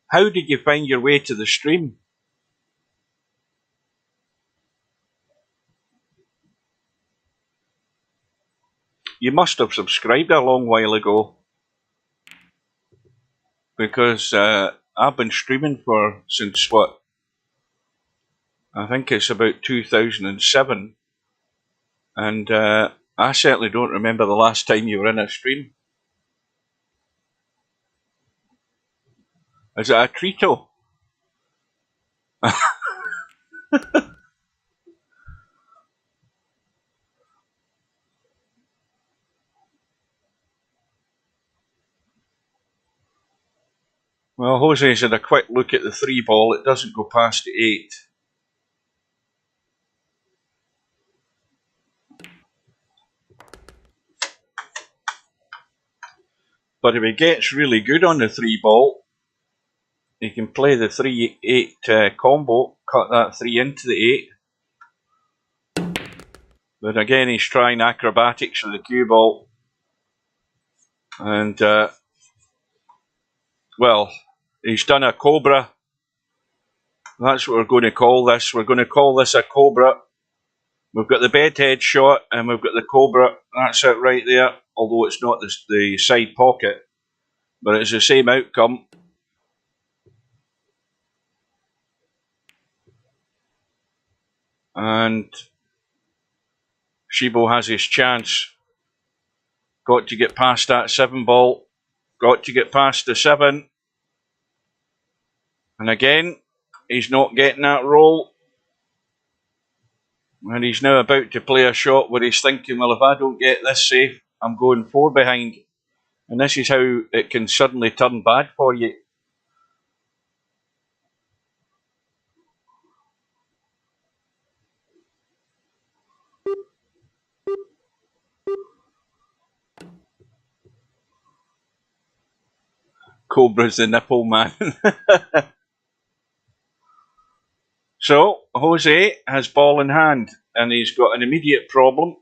How did you find your way to the stream? you must have subscribed a long while ago, because I've been streaming since what? I think it's about 2007, and I certainly don't remember the last time you were in a stream. Is it a treato? Well, Jose's had a quick look at the 3 ball. It doesn't go past the 8. But if he gets really good on the 3 ball, he can play the 3-8 combo, cut that 3 into the 8. But again, he's trying acrobatics for the cue ball. And, well, he's done a cobra. That's what we're going to call this. We're going to call this a cobra. We've got the bedhead shot and we've got the cobra. That's it right there, although it's not the side pocket. But it's the same outcome. And Shibo has his chance. Got to get past that 7 ball. Got to get past the 7. And again, he's not getting that roll. And he's now about to play a shot where he's thinking, well, if I don't get this safe, I'm going 4 behind. And this is how it can suddenly turn bad for you. Cobra's the nipple man. So, Jose has ball in hand, and he's got an immediate problem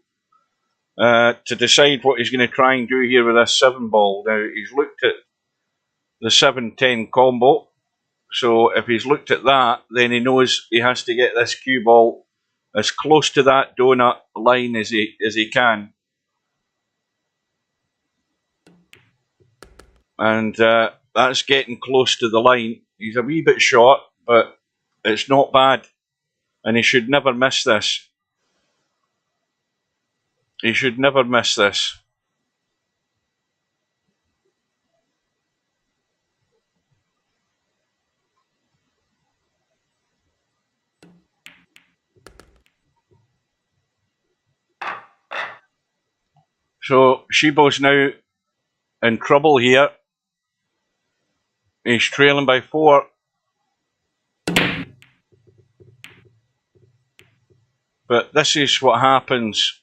to decide what he's going to try and do here with this 7 ball. Now, he's looked at the 7-10 combo, so if he's looked at that, then he knows he has to get this cue ball as close to that donut line as he can. And that's getting close to the line. He's a wee bit short, but it's not bad. And he should never miss this. He should never miss this. So Shibo's now in trouble here. He's trailing by 4. But this is what happens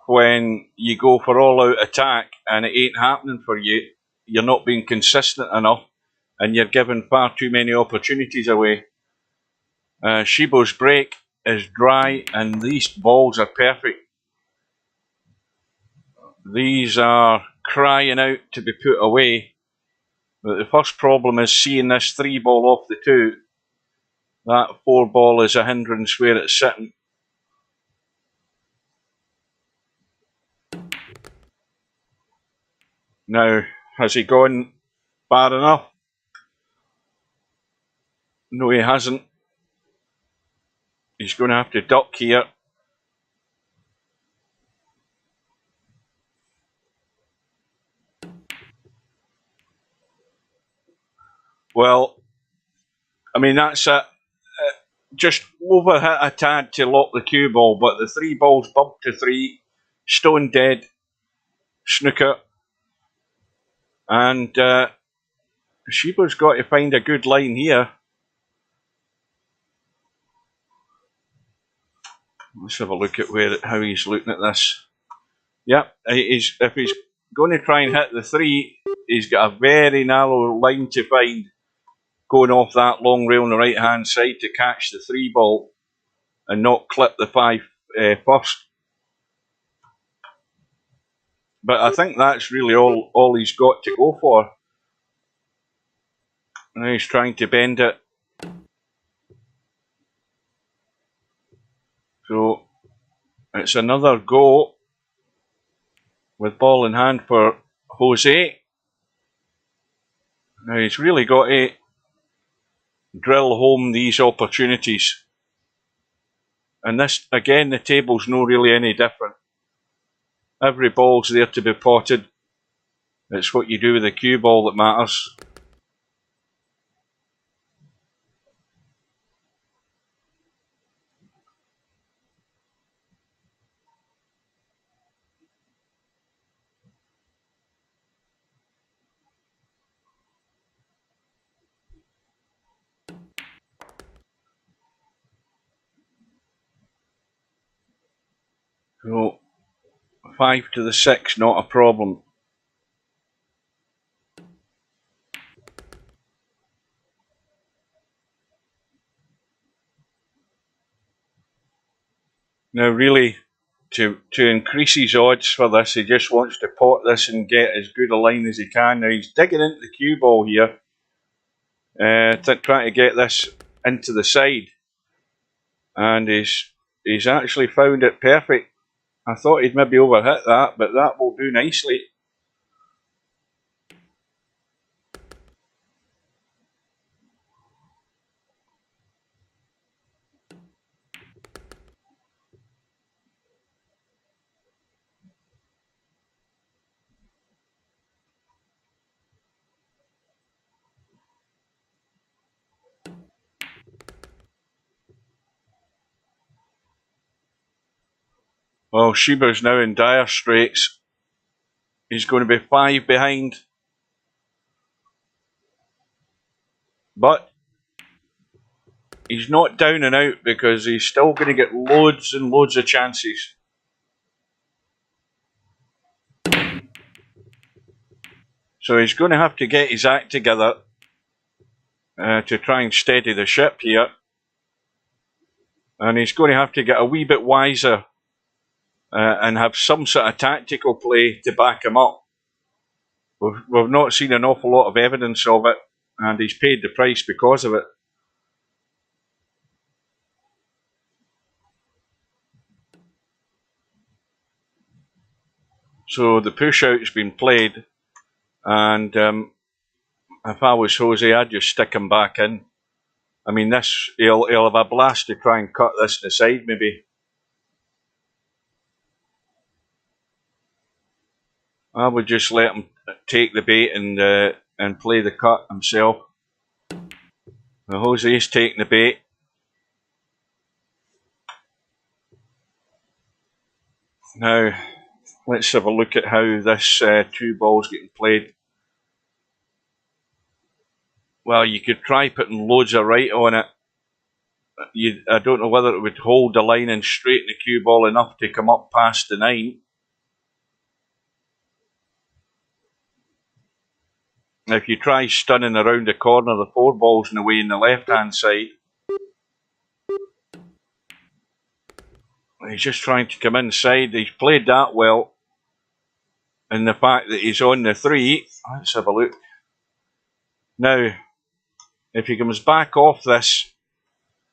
when you go for all-out attack and it ain't happening for you. You're not being consistent enough and you're giving far too many opportunities away. Shibo's break is dry and these balls are perfect. These are crying out to be put away. But the first problem is seeing this 3 ball off the 2. That 4 ball is a hindrance where it's sitting. Now, has he gone far enough? No, he hasn't. He's going to have to duck here. Well, I mean, that's it. Just overhit a tad to lock the cue ball, but the 3 balls bumped to 3. Stone dead. Snooker. And Shibo's got to find a good line here. Let's have a look at how he's looking at this. Yep, if he's going to try and hit the 3, he's got a very narrow line to find going off that long rail on the right hand side to catch the 3 ball and not clip the 5 first. But I think that's really all he's got to go for. Now he's trying to bend it. So it's another go. with ball in hand for Jose. Now he's really got to drill home these opportunities. And this, again, the table's not really any different. Every ball's there to be potted. It's what you do with the cue ball that matters. So 5 to the 6, not a problem. Now really, to increase his odds for this, he just wants to pot this and get as good a line as he can. Now he's digging into the cue ball here, trying to get this into the side. And he's actually found it perfect. I thought he'd maybe overhit that, but that will do nicely. Well, Shibo's now in dire straits. He's going to be 5 behind. But he's not down and out because he's still going to get loads and loads of chances. So he's going to have to get his act together to try and steady the ship here. And he's going to have to get a wee bit wiser and have some sort of tactical play to back him up. We've not seen an awful lot of evidence of it, and he's paid the price because of it. So the push out's been played, and if I was Jose, I'd just stick him back in. I mean, this he'll have a blast to try and cut this to the side, maybe. I would just let him take the bait and play the cut himself. Now, Jose's taking the bait. Now, let's have a look at how this 2 ball's getting played. Well, you could try putting loads of right on it. I don't know whether it would hold the line and straighten the cue ball enough to come up past the 9. Now, if you try stunning around the corner, the 4 ball's in the way in the left-hand side. He's just trying to come inside. He's played that well. And the fact that he's on the 3, let's have a look. Now, if he comes back off this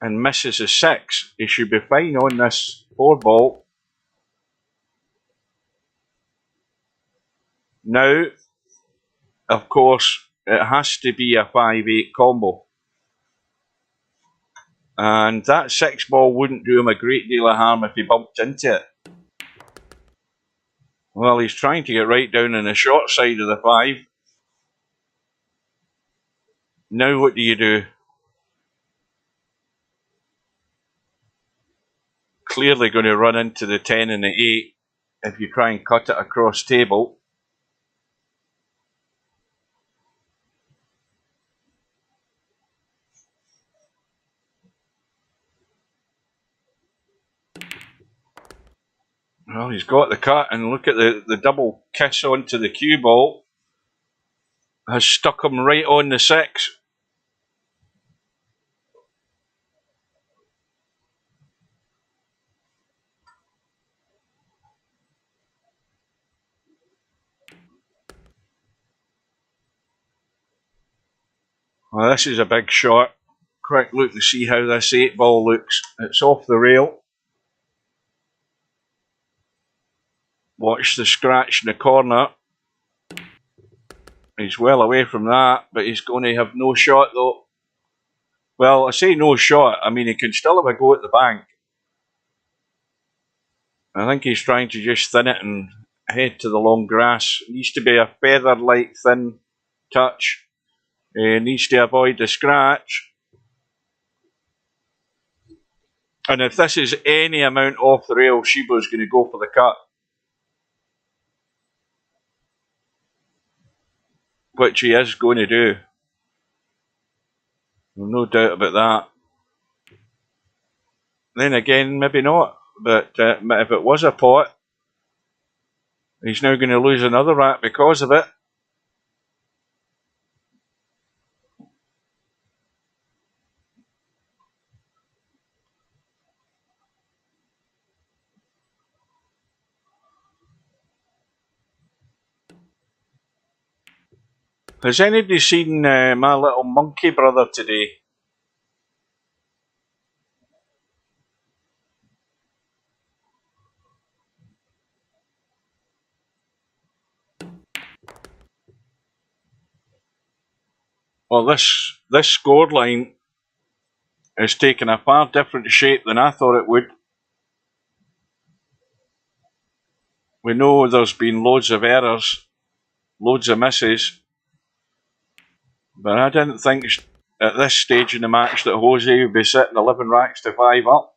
and misses a 6, he should be fine on this 4 ball. Now, of course, it has to be a 5-8 combo. And that 6 ball wouldn't do him a great deal of harm if he bumped into it. Well, he's trying to get right down on the short side of the 5. Now what do you do? Clearly going to run into the 10 and the 8 if you try and cut it across table. Well, he's got the cut, and look at the double kiss onto the cue ball. Has stuck him right on the 6. Well, this is a big shot. Quick look to see how this 8 ball looks. It's off the rail. Watch the scratch in the corner. He's well away from that, but he's going to have no shot though. Well, I say no shot. I mean, he can still have a go at the bank. I think he's trying to just thin it and head to the long grass. It needs to be a feather-like thin touch. He needs to avoid the scratch. And if this is any amount off the rail, Shibo's going to go for the cut. Which he is going to do. No doubt about that. Then again, maybe not. But if it was a pot, he's now going to lose another rack because of it. Has anybody seen my little monkey brother today? Well, this scoreline is taking a far different shape than I thought it would. We know there's been loads of errors, loads of misses, but I didn't think at this stage in the match that Jose would be sitting 11 racks to 5 up.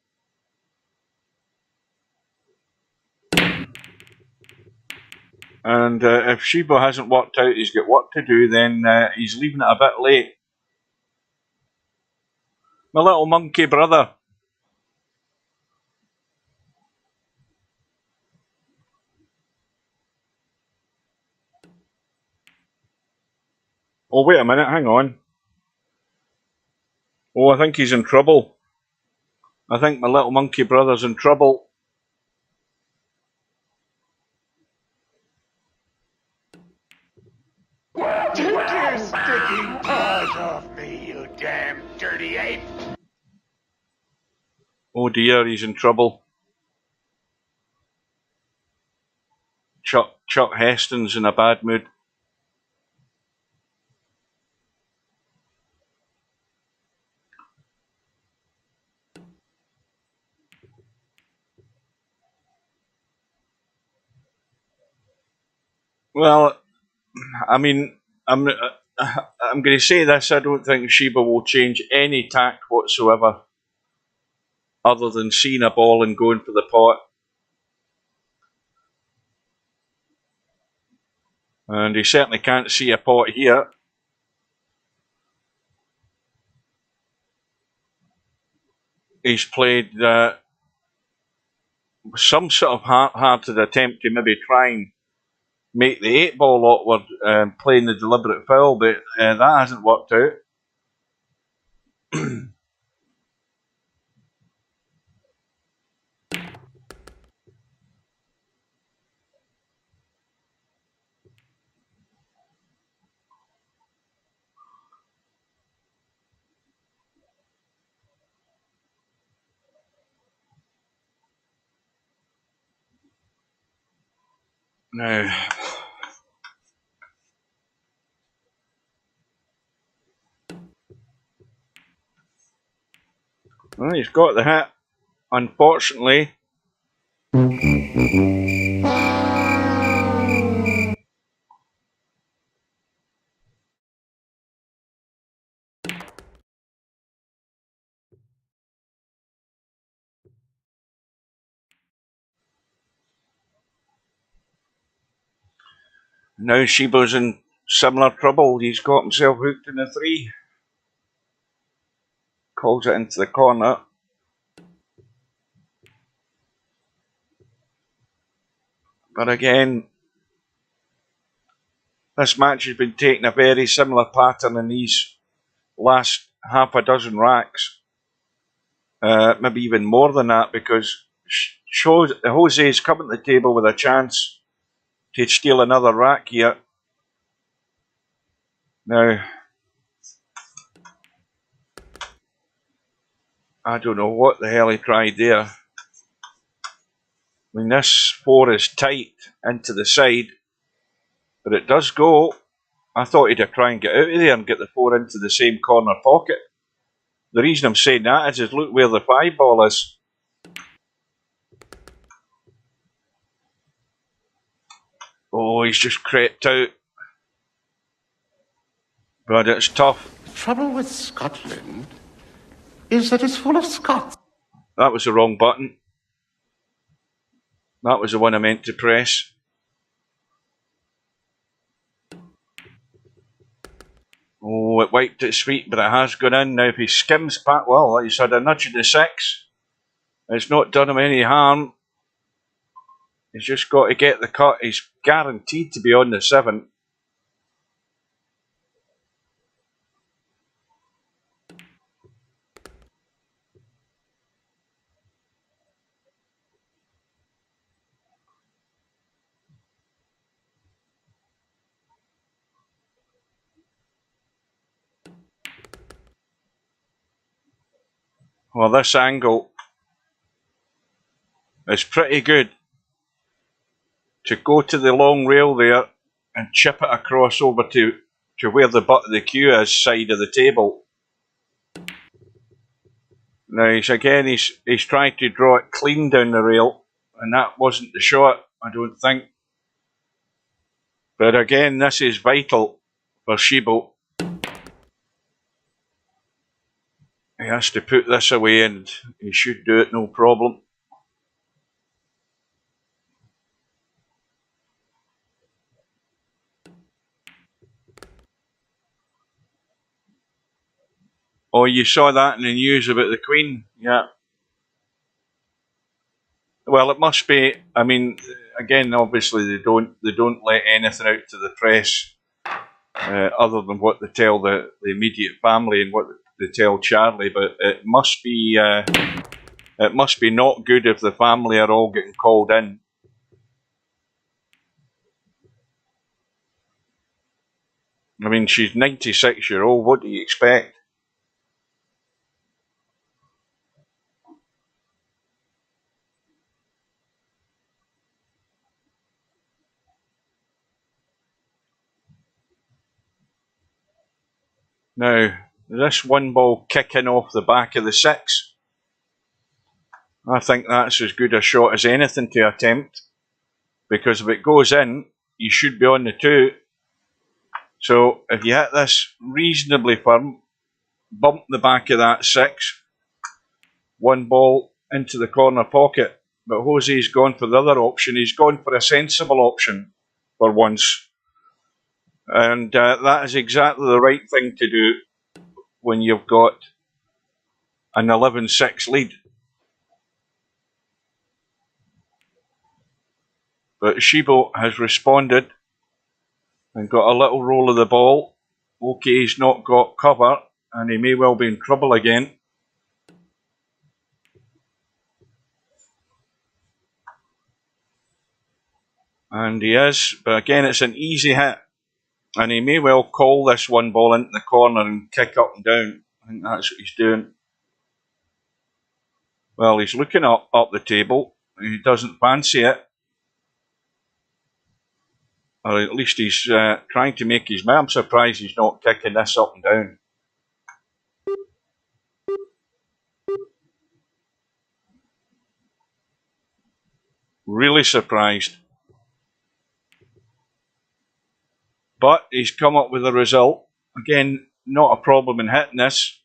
And if Shibo hasn't worked out he's got work to do, then he's leaving it a bit late. My little monkey brother. Oh, wait a minute, hang on. Oh, I think he's in trouble. I think my little monkey brother's in trouble. Take your sticking paws off me, you damn dirty ape! Oh dear, he's in trouble. Chuck Heston's in a bad mood. Well, I mean, I'm going to say this. I don't think Shibo will change any tact whatsoever, other than seeing a ball and going for the pot. And he certainly can't see a pot here. He's played some sort of half-hearted attempt to maybe try and make the 8-ball awkward, playing the deliberate foul, but that hasn't worked out. Now, well, he's got the hit, unfortunately. Now Shibo's in similar trouble. He's got himself hooked in a 3. Calls it into the corner. But again, this match has been taking a very similar pattern in these last half a dozen racks. Maybe even more than that, because Jose is coming to the table with a chance to steal another rack here. Now, I don't know what the hell he tried there. I mean, this 4 is tight into the side, but it does go. I thought he'd try and get out of there and get the 4 into the same corner pocket. The reason I'm saying that is look where the 5 ball is. Oh, he's just crept out. But it's tough. The trouble with Scotland is that it's full of Scots. That was the wrong button. That was the one I meant to press. Oh, it wiped its feet, but it has gone in. Now if he skims back, well, he's had a nudge at the 6. It's not done him any harm. He's just got to get the cut. He's guaranteed to be on the 7. Well, this angle is pretty good to go to the long rail there and chip it across over to where the butt of the cue is, side of the table. Now he's trying to draw it clean down the rail, and that wasn't the shot, I don't think. But again, this is vital for Shibo. He has to put this away, and he should do it no problem. Oh, you saw that in the news about the Queen, yeah. Well, it must be. I mean, again, obviously they don't let anything out to the press other than what they tell the immediate family and what they tell Charlie. But it must be not good if the family are all getting called in. I mean, she's 96-year-old. What do you expect? Now, this 1 ball kicking off the back of the 6. I think that's as good a shot as anything to attempt. Because if it goes in, you should be on the 2. So if you hit this reasonably firm, bump the back of that 6, 1 ball into the corner pocket. But Jose's gone for the other option. He's gone for a sensible option for once. And that is exactly the right thing to do when you've got an 11-6 lead. But Shibo has responded and got a little roll of the ball. Okay, he's not got cover, and he may well be in trouble again. And he is, but again, it's an easy hit. And he may well call this 1 ball into the corner and kick up and down. I think that's what he's doing. Well, he's looking up the table. He doesn't fancy it. Or at least he's trying to make his... I'm surprised he's not kicking this up and down. Really surprised. But he's come up with a result. Again, not a problem in hitting this.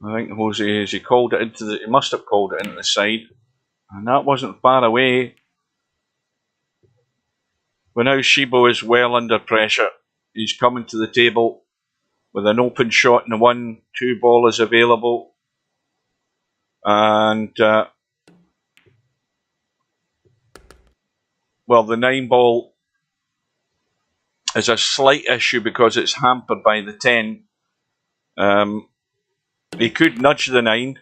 I think Jose, he called it into the... He must have called it into the side. And that wasn't far away. But now Shibo is well under pressure. He's coming to the table with an open shot and the 1-2 ball is available. And, well, the 9 ball is a slight issue because it's hampered by the 10. He could nudge the 9.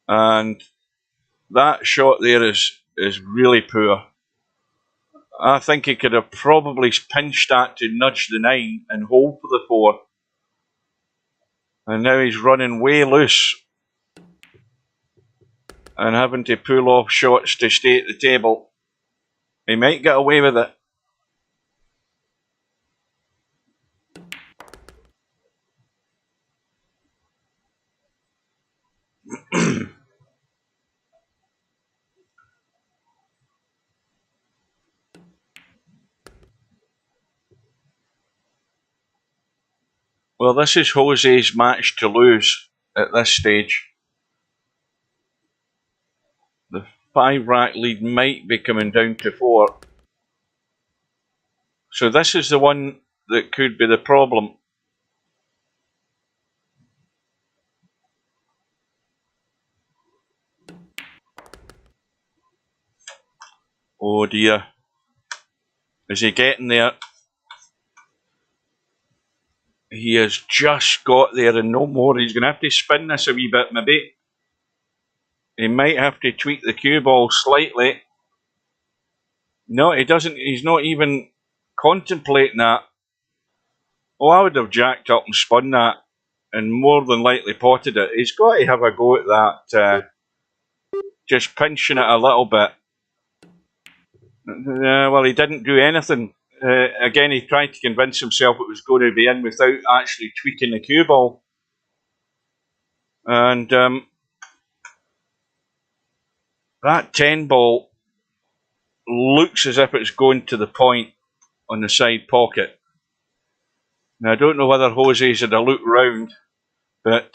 And that shot there is really poor. I think he could have probably pinched that to nudge the 9 and hold for the 4. And now he's running way loose and having to pull off shots to stay at the table. He might get away with it. Well, this is Jose's match to lose at this stage. The 5-rack lead might be coming down to 4. So this is the one that could be the problem. Oh dear. Is he getting there? He has just got there and no more. He's going to have to spin this a wee bit maybe. He might have to tweak the cue ball slightly. No, he doesn't. He's not even contemplating that. Oh, I would have jacked up and spun that and more than likely potted it. He's got to have a go at that. Just pinching it a little bit. Well, he didn't do anything. Again, he tried to convince himself it was going to be in without actually tweaking the cue ball. And that 10 ball looks as if it's going to the point on the side pocket. Now, I don't know whether Jose's had a look round, but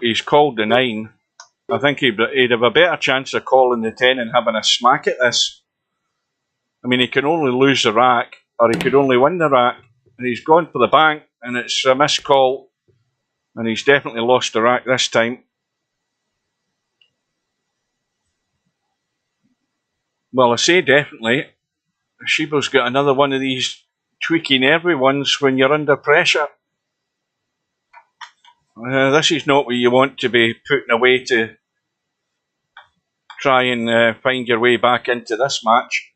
he's called the 9. I think he'd have a better chance of calling the 10 and having a smack at this. I mean, he can only lose the rack, or he could only win the rack, and he's gone for the bank, and it's a missed call, and he's definitely lost the rack this time. Well, I say definitely. Shibo's got another one of these tweaking everyone's when you're under pressure. This is not what you want to be putting away to try and find your way back into this match.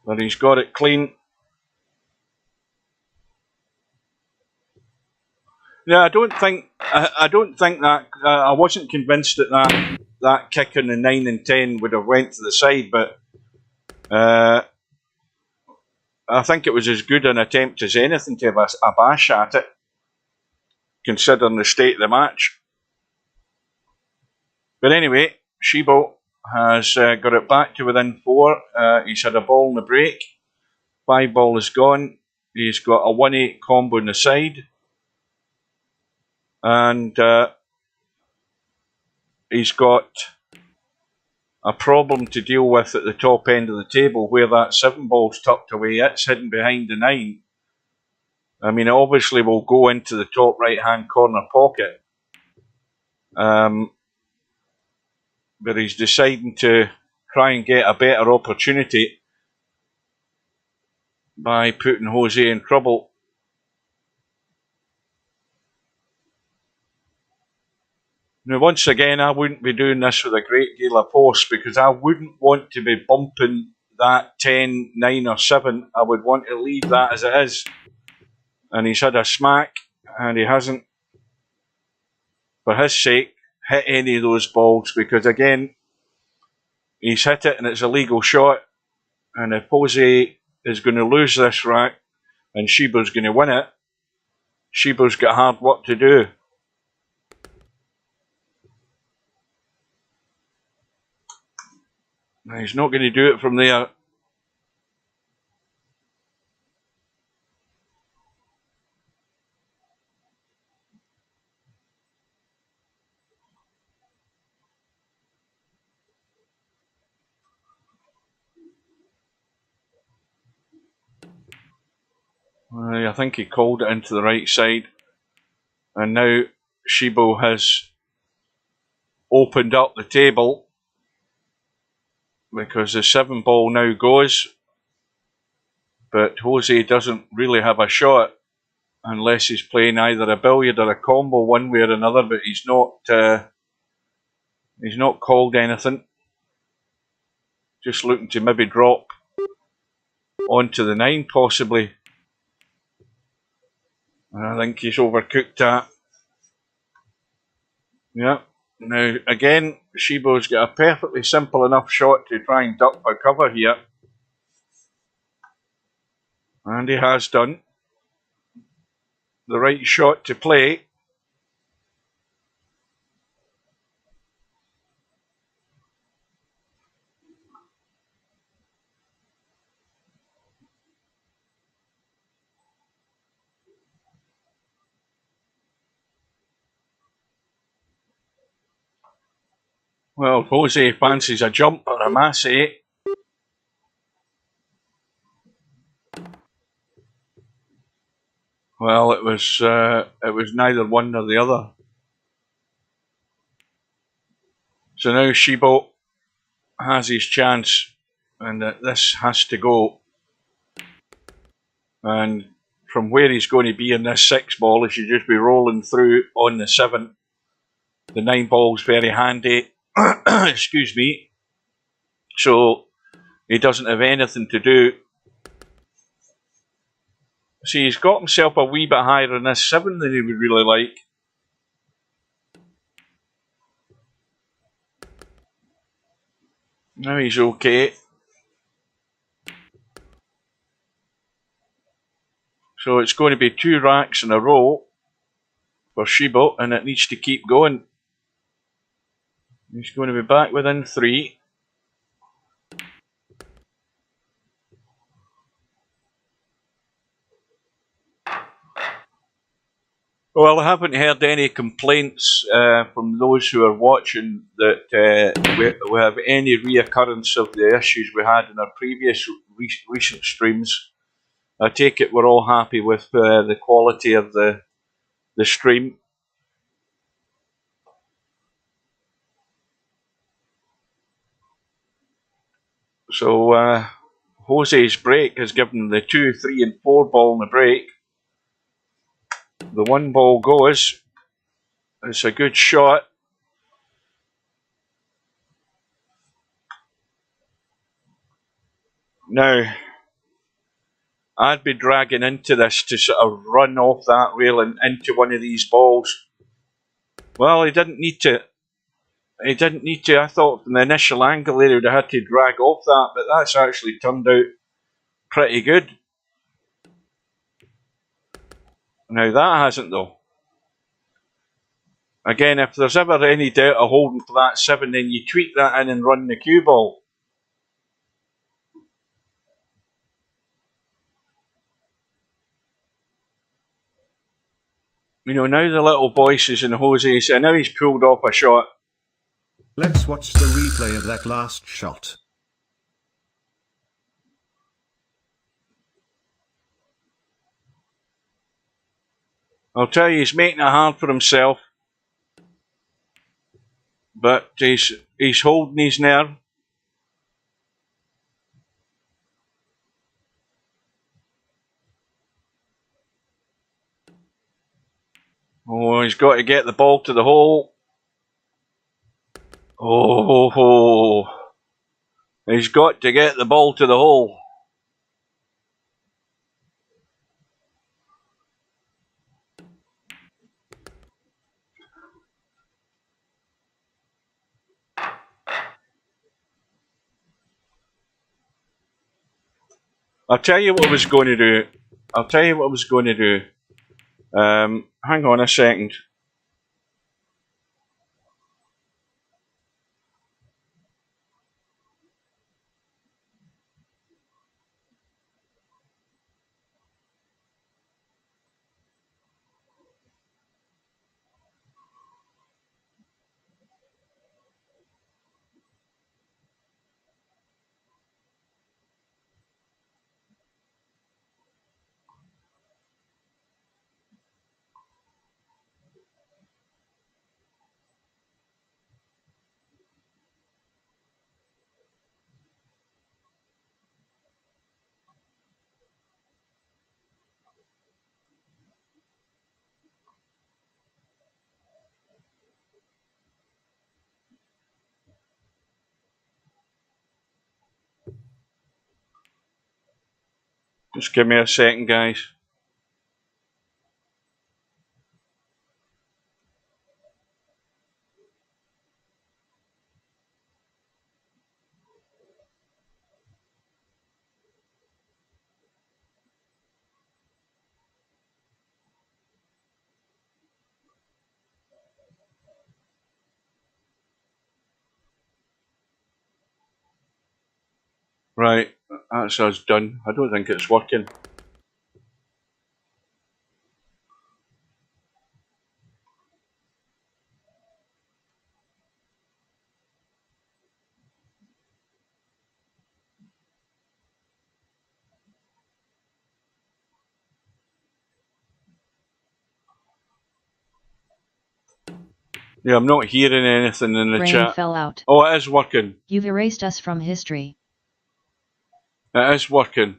But he's got it clean. Yeah, I don't think that I wasn't convinced that kick on the 9 and 10 would have went to the side, but I think it was as good an attempt as anything to have a bash at it, considering the state of the match. But anyway, Shibo has got it back to within 4. He's had a ball in the break. 5 ball is gone. He's got a 1-8 combo on the side. And he's got a problem to deal with at the top end of the table where that 7 ball's tucked away. It's hidden behind the 9. I mean, it obviously will go into the top right-hand corner pocket. But he's deciding to try and get a better opportunity by putting Jose in trouble. Now, once again, I wouldn't be doing this with a great deal of force because I wouldn't want to be bumping that 10, 9 or 7. I would want to leave that as it is. And he's had a smack and he hasn't, for his sake, hit any of those balls because, again, he's hit it and it's a legal shot. And if Jose is going to lose this rack and Shibo's going to win it, Shibo's got hard work to do. He's not going to do it from there. I think he called it into the right side. And now Shibo has opened up the table because the 7 ball now goes. But Jose doesn't really have a shot. unless he's playing either a billiard or a combo one way or another, but he's not called anything. Just looking to maybe drop onto the 9 possibly. I think he's overcooked that. Yeah. Now again, Shibo's got a perfectly simple enough shot to try and duck for cover here. And he has done. The right shot to play. Well, Jose fancies a jump or a massey. Well, it was neither one nor the other. So now Shibo has his chance, and this has to go. And from where he's going to be in this 6 ball, he should just be rolling through on the 7. The 9 ball's very handy. Excuse me. So he doesn't have anything to do. See, he's got himself a wee bit higher in this 7 than he would really like. Now he's okay. So it's going to be 2 racks in a row for Shibo, and it needs to keep going. He's going to be back within 3. Well, I haven't heard any complaints from those who are watching that we have any reoccurrence of the issues we had in our previous recent streams. I take it we're all happy with the quality of the stream. So Jose's break has given the 2, 3 and 4 ball in the break. The 1 ball goes. It's a good shot. Now, I'd be dragging into this to sort of run off that rail and into one of these balls. Well, he didn't need to. He didn't need to. I thought from the initial angle there he would have had to drag off that, but that's actually turned out pretty good. Now that hasn't though. Again, if there's ever any doubt of holding for that 7, then you tweak that in and run the cue ball. You know, now the little voices in Jose's, and now he's pulled off a shot. Let's watch the replay of that last shot. I'll tell you, he's making it hard for himself. But he's holding his nerve. Oh, he's got to get the ball to the hole. Oh, he's got to get the ball to the hole. I'll tell you what I was going to do. Hang on a second. Just give me a second, guys. Right, that's us done. I don't think it's working. Yeah, I'm not hearing anything in the Brain chat. fell out. Oh, it is working. You've erased us from history. It is working.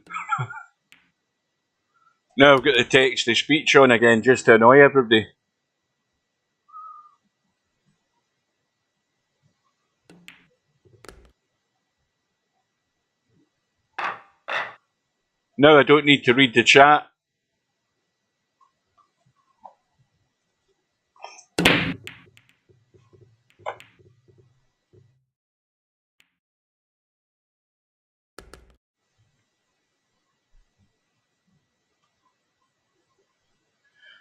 Now I've got the text-to-speech on again just to annoy everybody. Now I don't need to read the chat.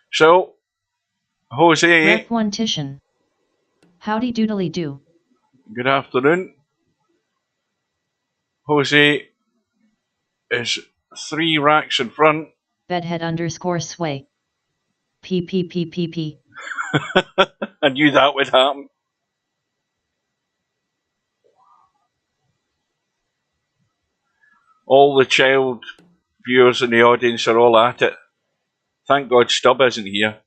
So, Jose, Rep 1 Titian. Howdy doodly do. good afternoon. Jose is 3 racks in front. Bedhead _ sway. P. I knew that would happen. All the child viewers in the audience are all at it. Thank God Stubb isn't here.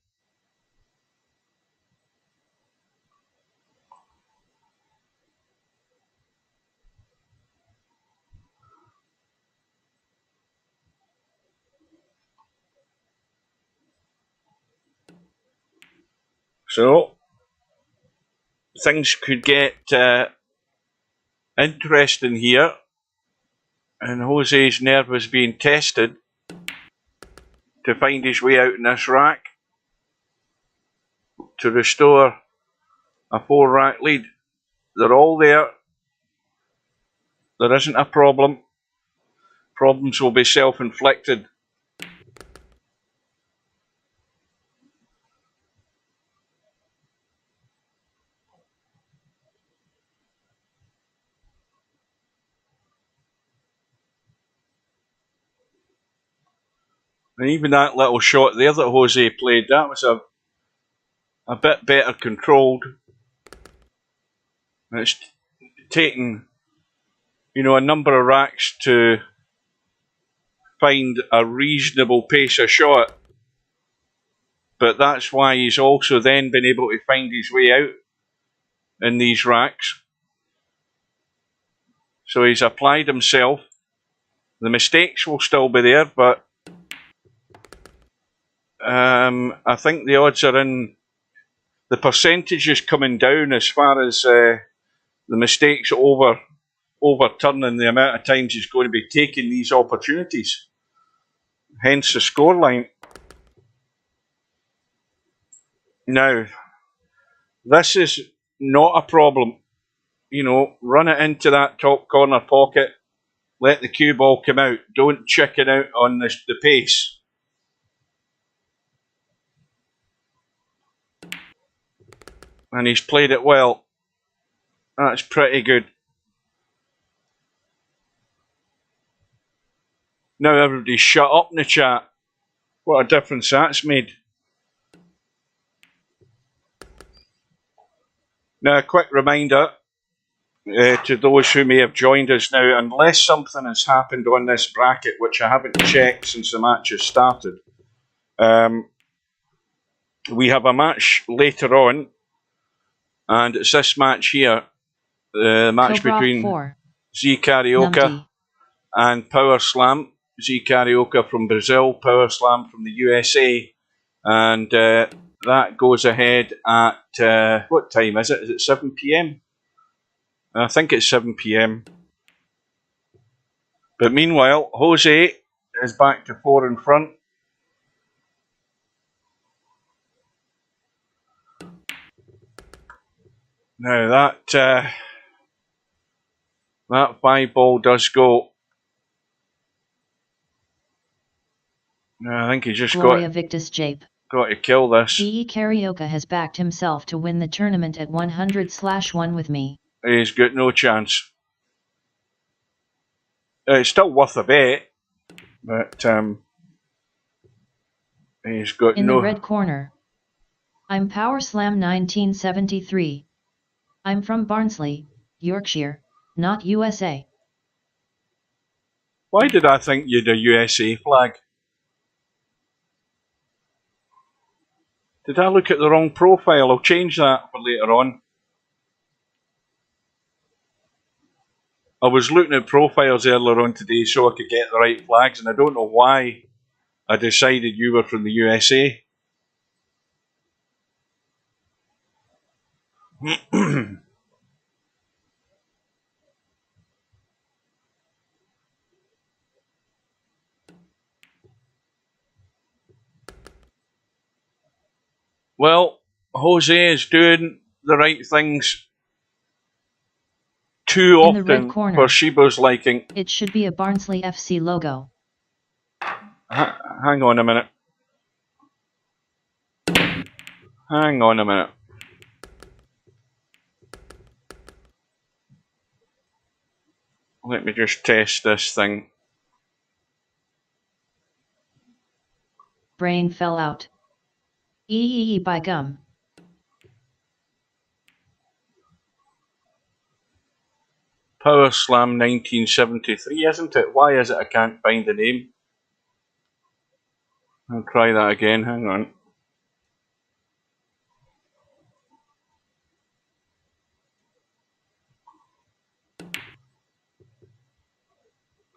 So, things could get interesting here. And Jose's nerve is being tested to find his way out in this rack to restore a 4 rack lead. They're all there. There isn't a problem. Problems will be self-inflicted. And even that little shot there that Jose played, that was a bit better controlled. And it's taken, a number of racks to find a reasonable pace of shot. But that's why he's also then been able to find his way out in these racks. So he's applied himself. The mistakes will still be there, but I think the odds are in. The percentage is coming down as far as the mistakes overturning the amount of times he's going to be taking these opportunities. Hence the scoreline. Now, this is not a problem. Run it into that top corner pocket. Let the cue ball come out. Don't chicken out on the pace. And he's played it well. That's pretty good. Now everybody's shut up in the chat. What a difference that's made. Now, a quick reminder to those who may have joined us now, unless something has happened on this bracket, which I haven't checked since the match has started, we have a match later on, and it's this match here, the match Cobra between 4. Z Carioca Numpty. and Power Slam. Z Carioca from Brazil, Power Slam from the USA, and that goes ahead at, what time is it? Is it 7 PM? I think it's 7 PM. But meanwhile, Jose is back to 4 in front. Now that 5 ball does go. Now I think he's just Gloria Victus Jape. got to kill this. EE Carioca has backed himself to win the tournament at 100/1 with me. He's got no chance. It's still worth a bet, but he's got In no... the red corner. I'm Power Slam 1973. I'm from Barnsley, Yorkshire, not USA. Why did I think you'd a USA flag? Did I look at the wrong profile? I'll change that for later on. I was looking at profiles earlier on today so I could get the right flags, and I don't know why I decided you were from the USA. Well, Jose is doing the right things too In the red often corner. for Shibo's liking. It should be a Barnsley FC logo. Hang on a minute. Hang on a minute. Let me just test this thing. Brain fell out. Eee by gum. Power Slam 1973, isn't it? Why is it I can't find the name? I'll try that again, hang on.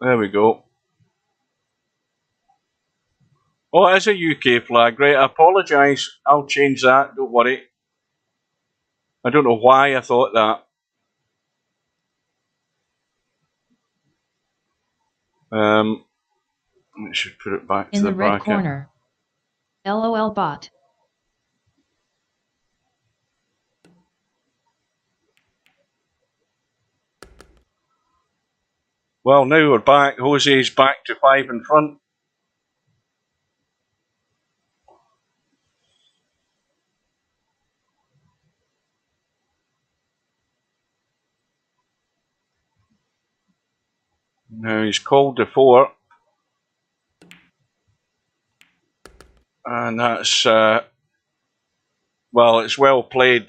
There we go. Oh, it is a UK flag, right? I apologise. I'll change that, don't worry. I don't know why I thought that. I should put it back to In the the red bracket. corner. LOL bot. Well, now we're back. Jose's back to 5 in front. Now he's called to 4. And that's, well, it's well played.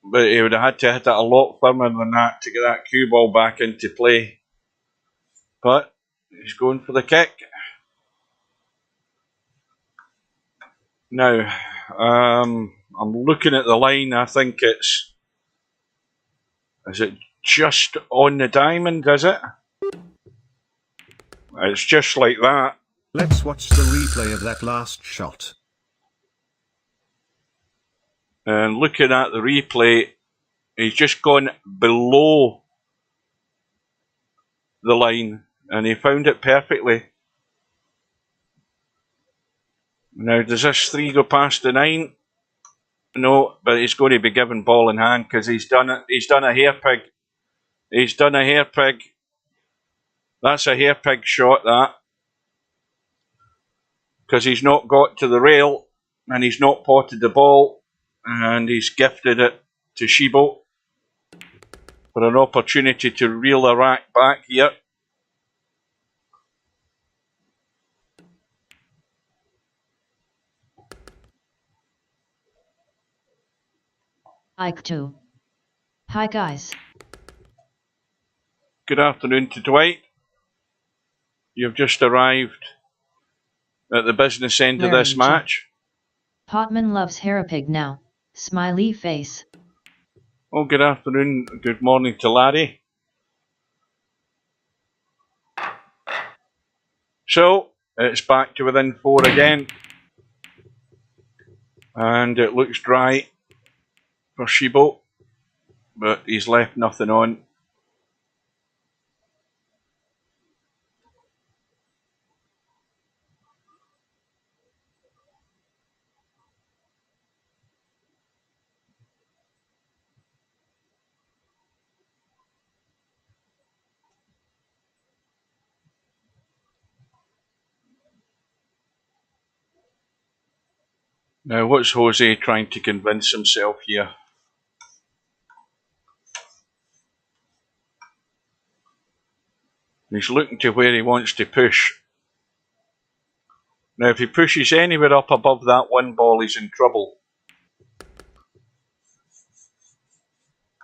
But he would have had to hit it a lot firmer than that to get that cue ball back into play. But he's going for the kick. Now, I'm looking at the line. I think it's... Is it just on the diamond, is it? It's just like that. Let's watch the replay of that last shot. And looking at the replay, he's just gone below the line and he found it perfectly. Now, does this 3 go past the 9? No, but he's going to be given ball in hand because he's done it. He's done a hairpig. He's done a hairpig. That's a hairpig shot, that. Because he's not got to the rail and he's not potted the ball and he's gifted it to Shibo for an opportunity to reel the rack back here. Ike 2. Hi guys. Good afternoon to Dwight. You've just arrived at the business end of this match. Potman loves Harapig now. Smiley face. Oh, good afternoon, good morning to Larry. So, it's back to within 4 again. And it looks dry for Shibo, but he's left nothing on. Now, what's Jose trying to convince himself here? He's looking to where he wants to push. Now, if he pushes anywhere up above that one ball, he's in trouble.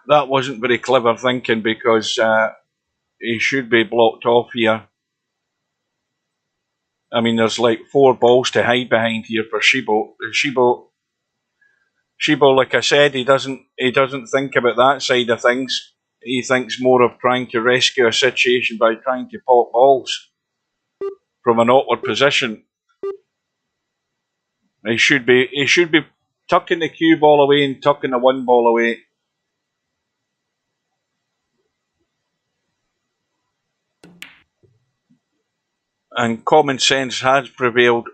That wasn't very clever thinking, because he should be blocked off here. I mean, there's like 4 balls to hide behind here for Shibo. Shibo, like I said, he doesn't think about that side of things. He thinks more of trying to rescue a situation by trying to pop balls from an awkward position. He should be tucking the cue ball away and tucking the 1 ball away. And common sense has prevailed.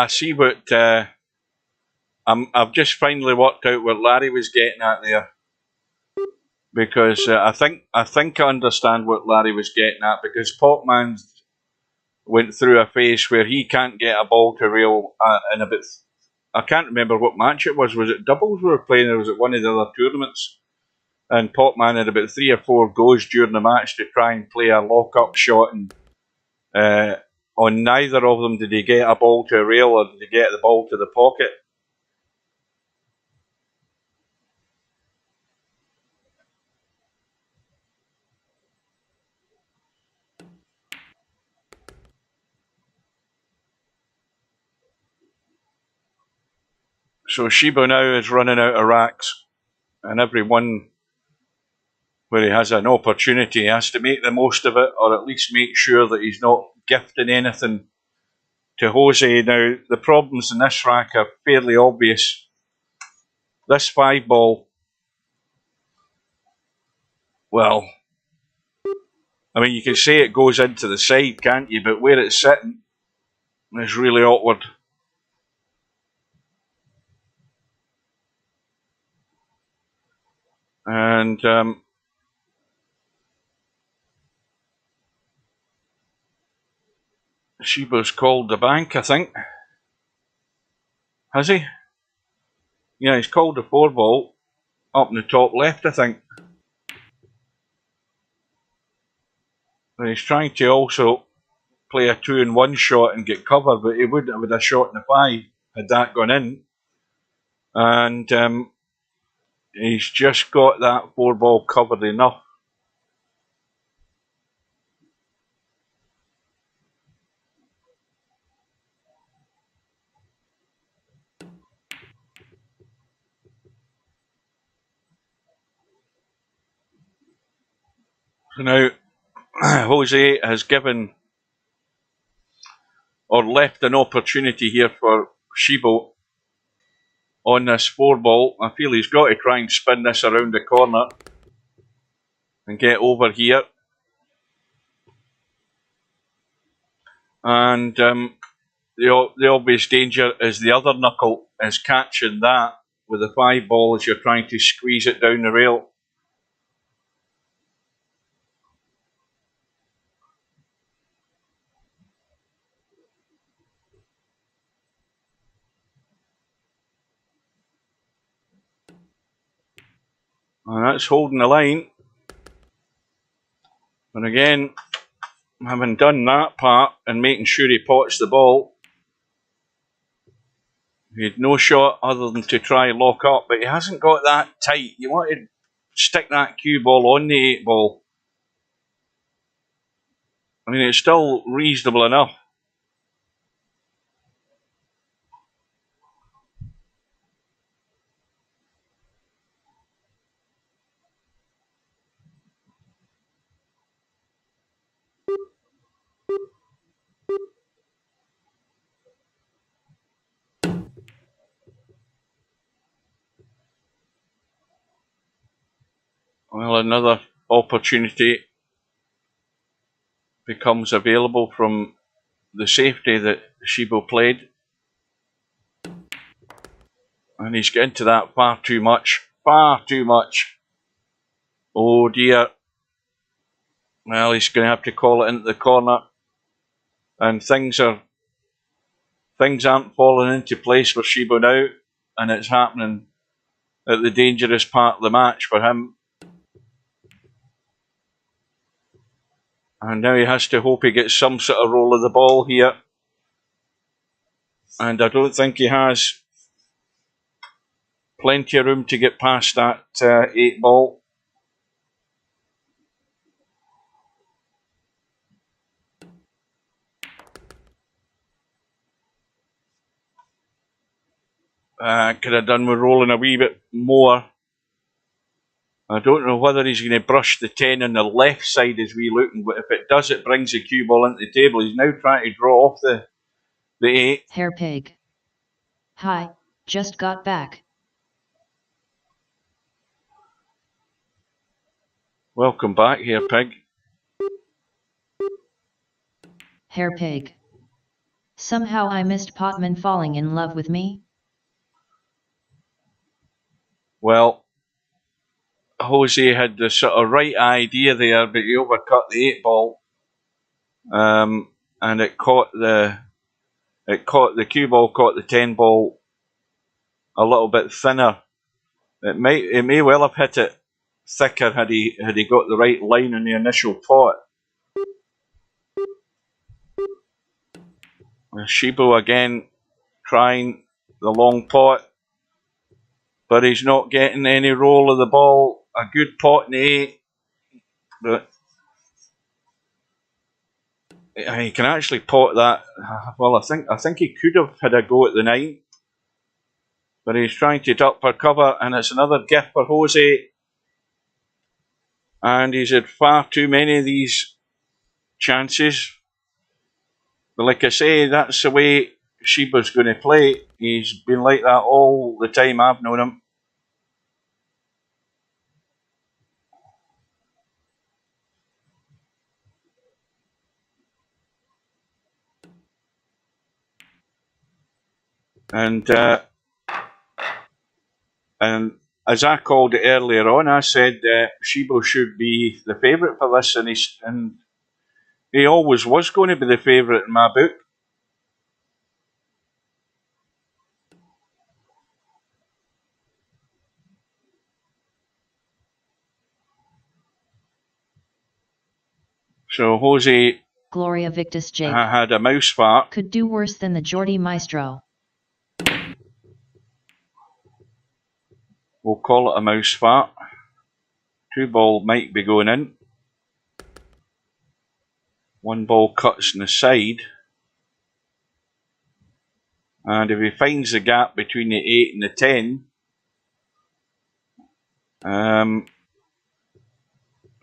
See what I've just finally worked out what Larry was getting at there, because I think I understand what Larry was getting at, because Popman went through a phase where he can't get a ball to rail in a bit. I can't remember what match it was. Was it doubles we were playing, or was it one of the other tournaments? And Popman had about 3 or 4 goes during the match to try and play a lock-up shot, and on neither of them did he get a ball to a rail or did he get the ball to the pocket. So Shibo now is running out of racks, and every one where he has an opportunity, he has to make the most of it, or at least make sure that he's not gifting anything to Jose. Now, the problems in this rack are fairly obvious. This 5 ball, well, I mean, you can say it goes into the side, can't you? But where it's sitting is really awkward. And Shibo's called the bank, I think. Has he? Yeah, he's called the 4 ball up in the top left, I think. And he's trying to also play a 2-in-1 shot and get cover, but he wouldn't have had a shot in the 5 had that gone in. And he's just got that 4 ball covered enough. So now Jose has given or left an opportunity here for Shibo on this 4 ball. I feel he's got to try and spin this around the corner and get over here. And the obvious danger is the other knuckle is catching that with the 5 ball as you're trying to squeeze it down the rail. And that's holding the line. And again, having done that part and making sure he pots the ball, he had no shot other than to try lock up, but he hasn't got that tight. You want to stick that cue ball on the 8 ball. I mean, it's still reasonable enough. Well, another opportunity becomes available from the safety that Shibo played. And he's getting to that far too much. Far too much. Oh dear. Well, he's going to have to call it into the corner. And things aren't falling into place for Shibo now. And it's happening at the dangerous part of the match for him. And now he has to hope he gets some sort of roll of the ball here. And I don't think he has. Plenty of room to get past that 8 ball. Could have done with rolling a wee bit more. I don't know whether he's going to brush the 10 on the left side as we looking, but if it does, it brings the cue ball into the table. He's now trying to draw off the 8. Hair pig. Hi, just got back. Welcome back here, pig. Hair pig. Somehow I missed Potman falling in love with me. Well, Jose had the sort of right idea there, but he overcut the 8 ball. And it caught the cue ball, caught the 10 ball a little bit thinner. It may well have hit it thicker had he got the right line in the initial pot. Shibo again trying the long pot, but he's not getting any roll of the ball. A good pot in the 8, but he can actually pot that. Well, I think he could have had a go at the 9, but he's trying to duck for cover, and it's another gift for Jose. And he's had far too many of these chances. But like I say, that's the way Shibo's going to play. He's been like that all the time I've known him. And as I called it earlier on, I said Shibo should be the favourite for this, and he always was going to be the favourite in my book. So Jose Gloria Victus Jake. had a mouse fart. Could do worse than the Geordie Maestro. We'll call it a mouse fart. 2 ball might be going in. 1 ball cuts in the side. And if he finds the gap between the 8 and the 10,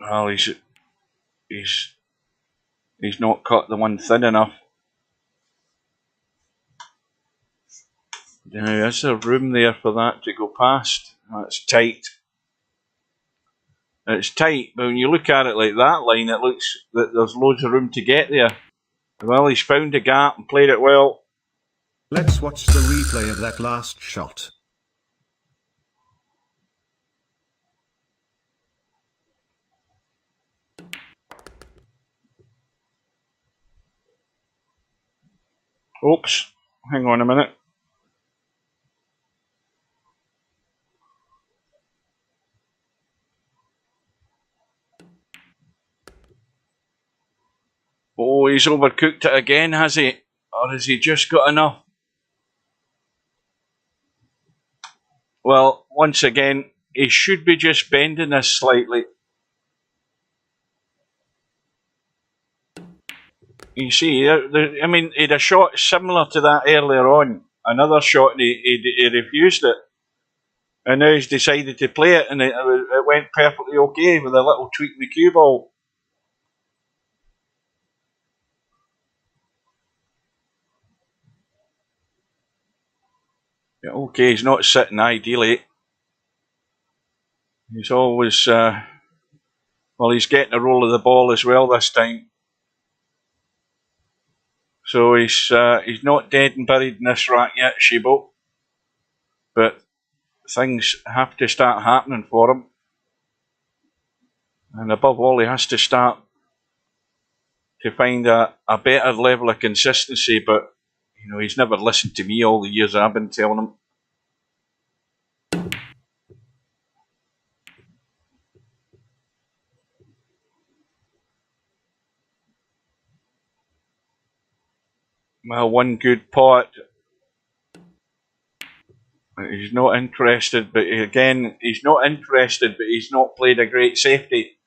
well, he's not cut the one thin enough. Now, is there room there for that to go past? That's tight. It's tight, but when you look at it like that line, it looks that there's loads of room to get there. Well, he's found a gap and played it well. Let's watch the replay of that last shot. Oops, hang on a minute. Oh, he's overcooked it again, has he? Or has he just got enough? Well, once again, he should be just bending this slightly. You see, I mean, he had a shot similar to that earlier on. Another shot, and he refused it. And now he's decided to play it, and it went perfectly okay with a little tweak in the cue ball. Yeah, okay, he's not sitting ideally. He's always, well, he's getting a roll of the ball as well this time. So he's not dead and buried in this rack yet, Shibo. But things have to start happening for him. And above all, he has to start to find a better level of consistency. But, you know, he's never listened to me all the years I've been telling him. Well, one good pot. He's not interested, but again, he's not interested, but he's not played a great safety.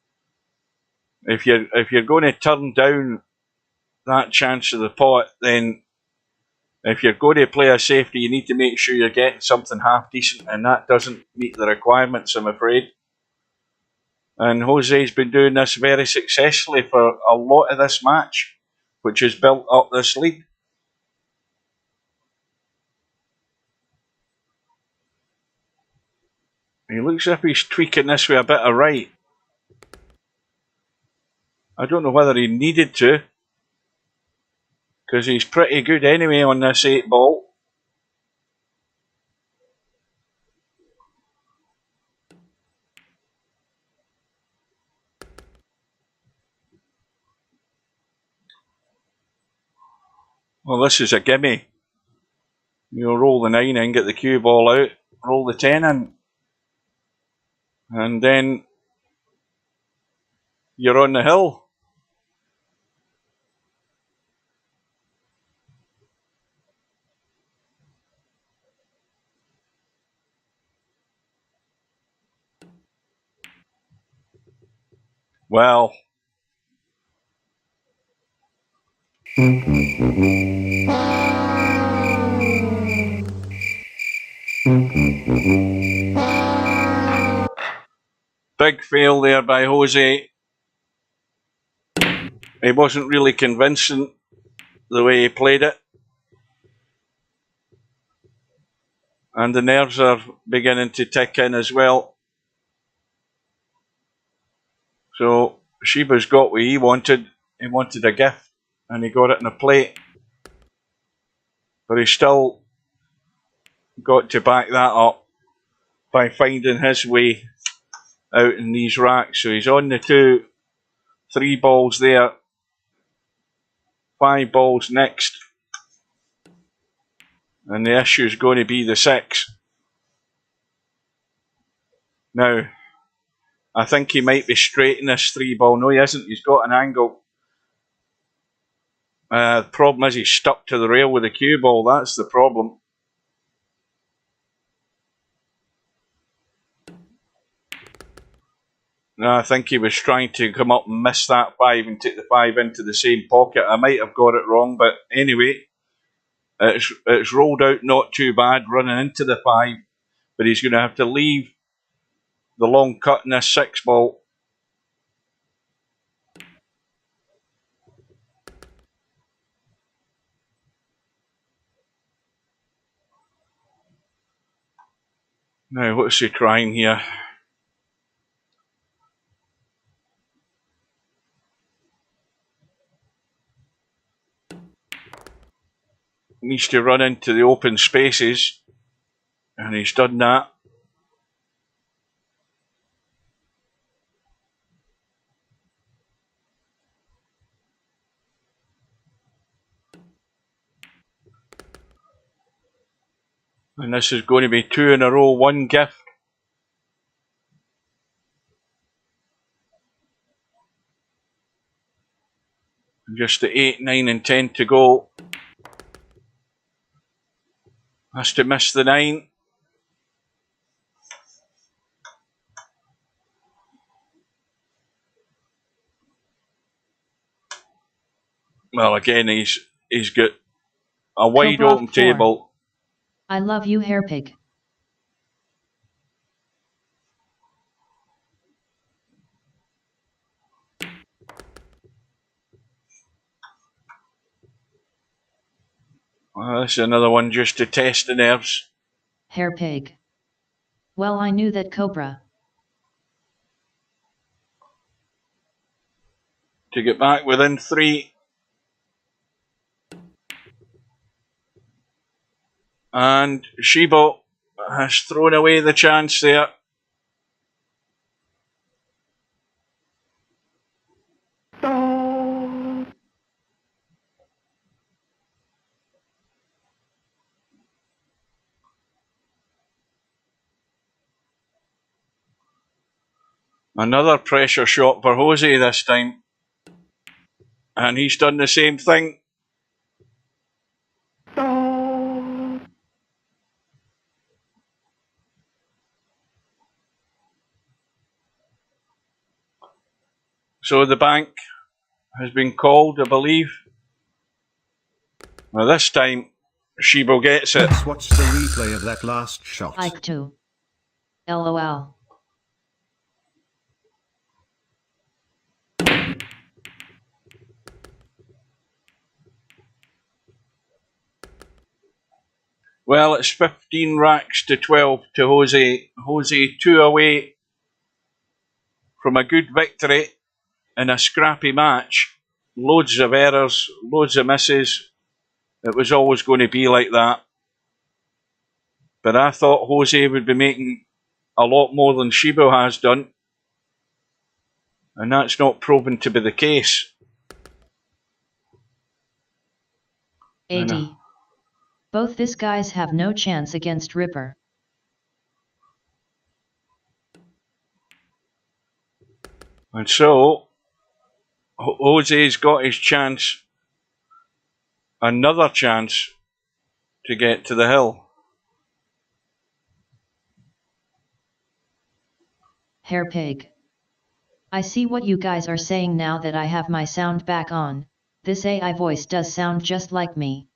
If you're going to turn down that chance of the pot, then if you're going to play a safety, you need to make sure you're getting something half decent, and that doesn't meet the requirements, I'm afraid. And Jose's been doing this very successfully for a lot of this match, which has built up this lead. He looks as if he's tweaking this with a bit of right. I don't know whether he needed to, because he's pretty good anyway on this 8 ball. Well, this is a gimme. You roll the 9 in, get the cue ball out, roll the 10 in, and then you're on the hill. Well, big fail there by Jose. He wasn't really convincing the way he played it. And the nerves are beginning to tick in as well. So Shibo's got what he wanted. He wanted a gift, and he got it in a plate. But he's still got to back that up by finding his way out in these racks. So he's on the 2, 3 balls there, 5 balls next. And the issue is going to be the 6. Now, I think he might be straight in this 3 ball. No, he isn't. He's got an angle. The problem is he's stuck to the rail with the cue ball. That's the problem. No, I think he was trying to come up and miss that 5 and take the 5 into the same pocket. I might have got it wrong, but anyway, it's rolled out not too bad, running into the 5, but he's going to have to leave the long cut in this 6 ball. Now, what's he trying here? He needs to run into the open spaces, and he's done that. And this is going to be 2 in a row, 1 gift. Just the 8, 9 and 10 to go. Has to miss the 9. Well, again, he's got a wide open table. I love you, hairpig. This is another one just to test the nerves. Hairpig. Well, I knew that, Cobra. To get back within 3. And Shibo has thrown away the chance there. Another pressure shot for Jose this time. And he's done the same thing. So the bank has been called, I believe. Now this time, Shibo gets it. Let's watch the replay of that last shot. Ike 2. LOL. Well, it's 15 racks to 12 to Jose. Jose 2 away from a good victory in a scrappy match. Loads of errors, loads of misses. It was always going to be like that. But I thought Jose would be making a lot more than Shibo has done. And that's not proven to be the case. AD. Both these guys have no chance against Ripper. And so, Jose's got his chance. Another chance to get to the hill. Hairpig. I see what you guys are saying now that I have my sound back on. This AI voice does sound just like me.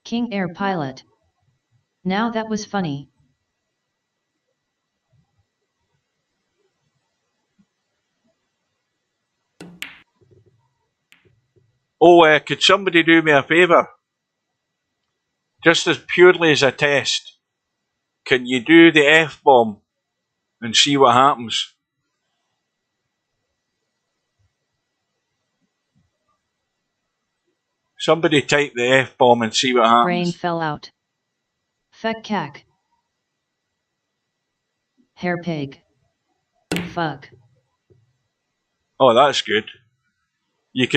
King Air Pilot. Now that was funny. Oh, could somebody do me a favour? Just as purely as a test, can you do the F-bomb and see what happens? Somebody type the F-bomb and see what happens. Brain fell out. Feck cack. Hairpig. Fuck. Oh, that's good. It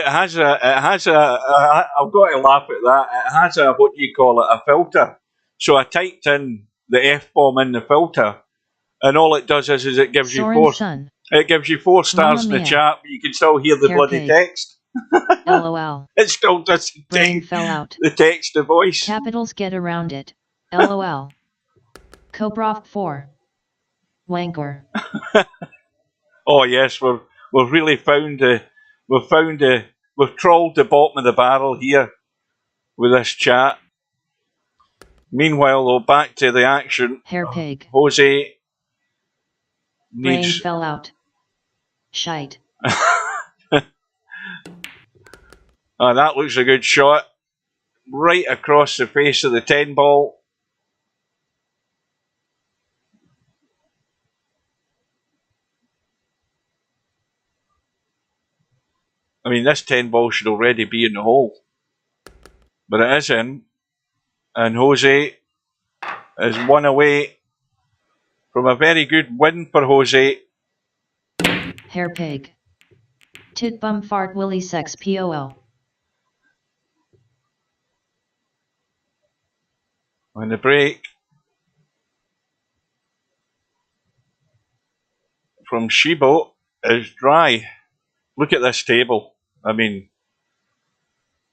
has I've got to laugh at that. It has a, what do you call it, a filter. So I typed in the F-bomb in the filter, and all it does is it gives you it gives you 4 stars in the chat, but you can still hear the bloody text. LOL. It still doesn't Brain take fell out. the text to voice. Capitals get around it. LOL. Cobra 4. Wanker. Oh yes, we've really found we've trolled the bottom of the barrel here with this chat. Meanwhile, though, back to the action. Hairpig. Jose Brain needs. fell out. Shite. Oh, that looks a good shot. Right across the face of the 10 ball. I mean, this 10 ball should already be in the hole. But it is in. And Jose is 1 away from a very good win for Jose. Hairpig. Tit bum fart willy sex POL. And the break from Shibo is dry. Look at this table. I mean,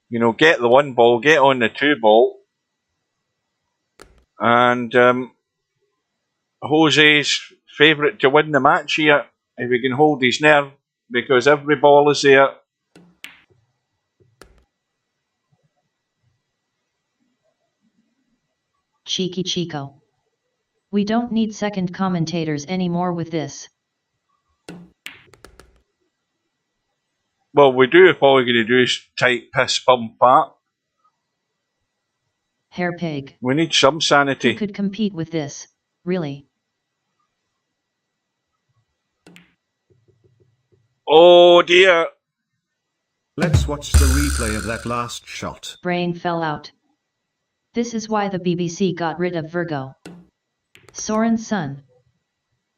you know, get the 1 ball, get on the 2 ball. And Jose's favourite to win the match here, if he can hold his nerve, because every ball is there. Cheeky Chico. We don't need second commentators anymore with this. Well, we do if all we're going to do is type piss bum fat. Hairpig. We need some sanity. Who could compete with this, really? Oh dear. Let's watch the replay of that last shot. Brain fell out. This is why the BBC got rid of Virgo. Soren's son.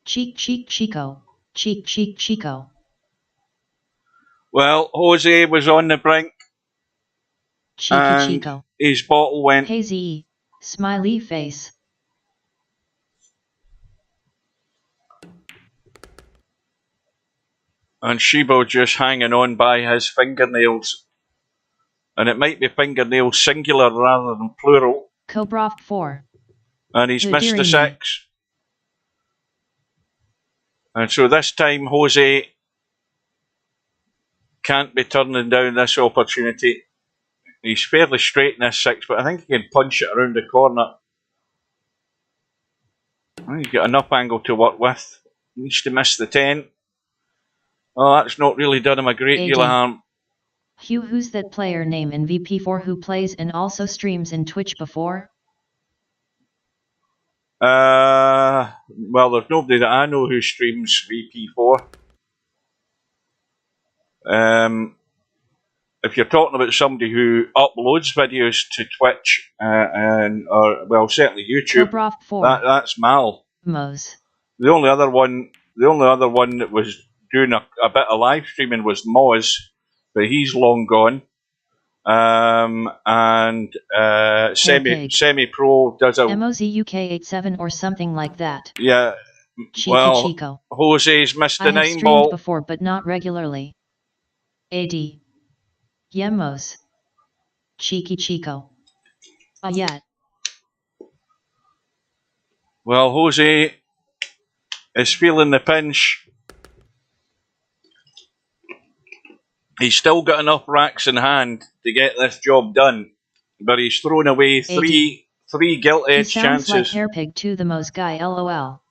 Cheek cheek Chico. Cheek cheek Chico. Well, Jose was on the brink. Cheeky and Chico. His bottle went. Hazy. Smiley face. And Shibo just hanging on by his fingernails. And it might be fingernails singular rather than plural. Cobra 4. And he's missed the 6. And so this time Jose can't be turning down this opportunity. He's fairly straight in this 6, but I think he can punch it around the corner. I think he's got enough angle to work with. He needs to miss the 10. Oh, that's not really done him a great deal of harm. Hugh, who's that player name in VP4 who plays and also streams in Twitch before? Well, there's nobody that I know who streams VP4. If you're talking about somebody who uploads videos to Twitch or certainly YouTube, that's Mal. Moz. The only other one that was doing a bit of live streaming was Moz, but he's long gone. Semi Pro does a MOZ UK 87 or something like that. Yeah. Cheeky Chico. Jose's missed the 9 ball. I have streamed before, but not regularly. AD. Yemos. Cheeky Chico. Yet. Well, Jose is feeling the pinch. He's still got enough racks in hand to get this job done, but he's thrown away three gilt-edged chances. Sounds like Hairpig 2 the most guy, lol.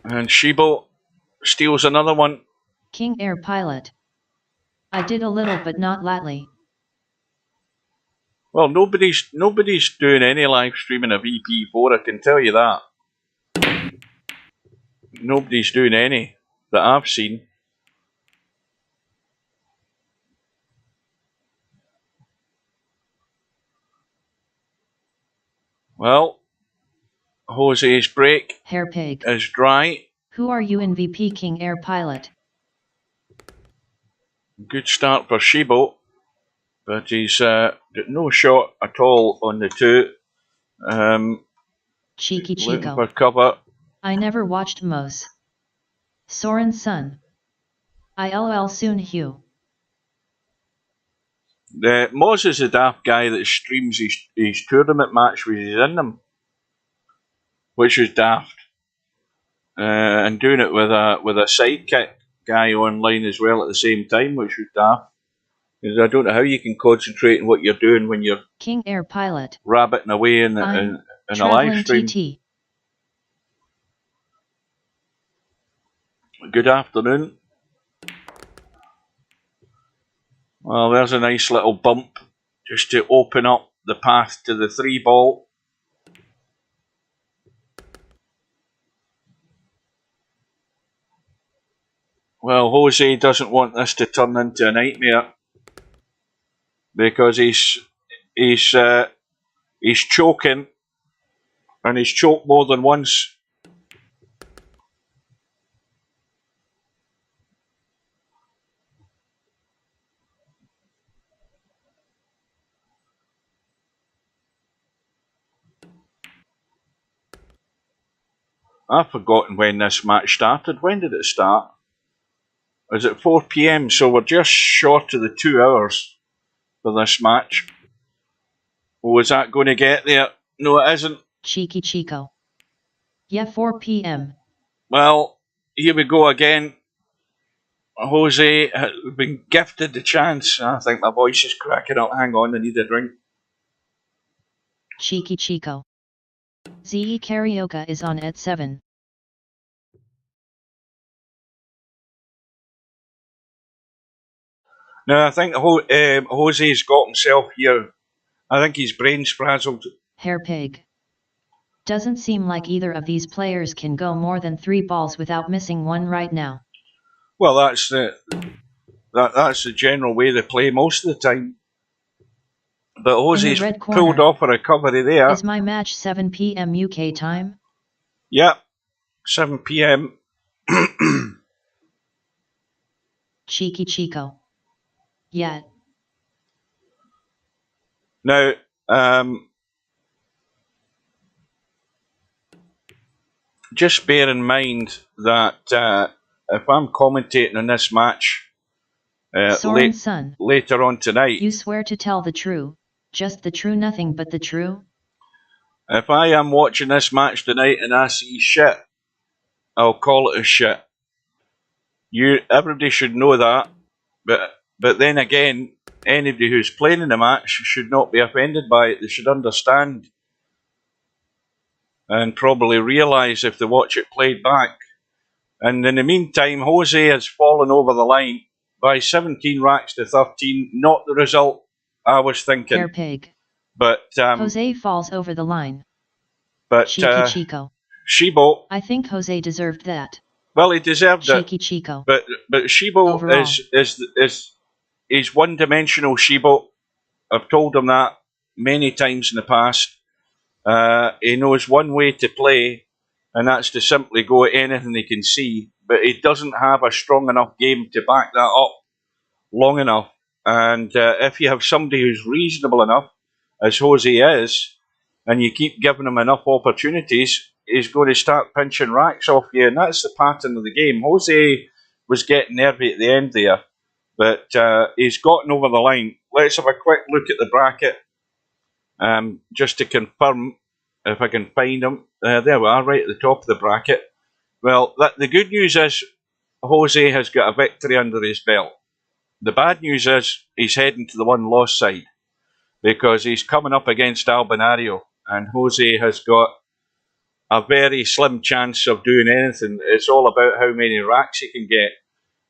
And Shibo steals another one. King Air Pilot. I did a little, but not lately. Well, nobody's doing any live streaming of VP4, I can tell you that. Nobody's doing any that I've seen. Well, Jose's break Hairpig is dry. Who are you in VP King Air Pilot? Good start for Shibo, but he's got no shot at all on the 2. Cheeky Looking Chico. for cover. I never watched Moz. Soren's son. ILL soon Hugh. Moz is a daft guy that streams his tournament match when he's in them, which is daft. And doing it with a sidekick guy online as well at the same time, which was daft. Because I don't know how you can concentrate on what you're doing when you're King Air Pilot rabbiting away in a live stream. TT. Good afternoon. Well, there's a nice little bump just to open up the path to the 3 ball. Well, Jose doesn't want this to turn into a nightmare because he's choking, and he's choked more than once. I've forgotten when this match started. When did it start? Is it 4 PM? So we're just short of the 2 hours for this match. Oh, is that going to get there? No, it isn't. Cheeky Chico. Yeah, 4 PM. Well, here we go again. Jose has been gifted the chance. I think my voice is cracking up. Hang on, I need a drink. Cheeky Chico. ZE Karaoke is on at 7. No, I think Jose's got himself here. I think his brain's frazzled. Hairpig. Doesn't seem like either of these players can go more than 3 balls without missing one right now. Well, that's the general way they play most of the time. But Jose's red pulled corner, off a recovery there. Is my match 7 p.m. UK time? Yep, 7 p.m. Cheeky Chico. Yeah. Now, just bear in mind that if I'm commentating on this match later on tonight, you swear to tell the true, just the true, nothing but the true? If I am watching this match tonight and I see shit, I'll call it a shit. Everybody should know that, but then again, anybody who's playing in the match should not be offended by it. They should understand and probably realise if they watch it played back. And in the meantime, Jose has fallen over the line by 17 racks to 13. Not the result I was thinking. Hair pig. But Jose falls over the line. But Cheeky Chico. Shibo. I think Jose deserved that. Well, he deserved Cheeky it. Chico. But Shibo is one-dimensional. Shibo. I've told him that many times in the past. He knows one way to play, and that's to simply go at anything he can see. But he doesn't have a strong enough game to back that up long enough. And if you have somebody who's reasonable enough, as Jose is, and you keep giving him enough opportunities, he's going to start pinching racks off you. And that's the pattern of the game. Jose was getting nervy at the end there, but he's gotten over the line. Let's have a quick look at the bracket, just to confirm if I can find him. There we are, right at the top of the bracket. Well, the good news is Jose has got a victory under his belt. The bad news is he's heading to the one-loss side because he's coming up against Albinario, and Jose has got a very slim chance of doing anything. It's all about how many racks he can get,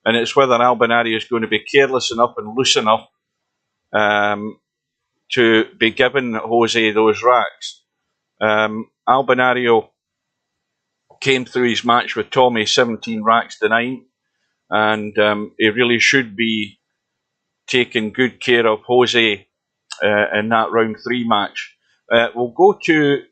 and it's whether Albinario is going to be careless enough and loose enough to be giving Jose those racks. Albinario came through his match with Tommy 17 racks to 9, and he really should be taking good care of Jose in that round 3 match. We'll go to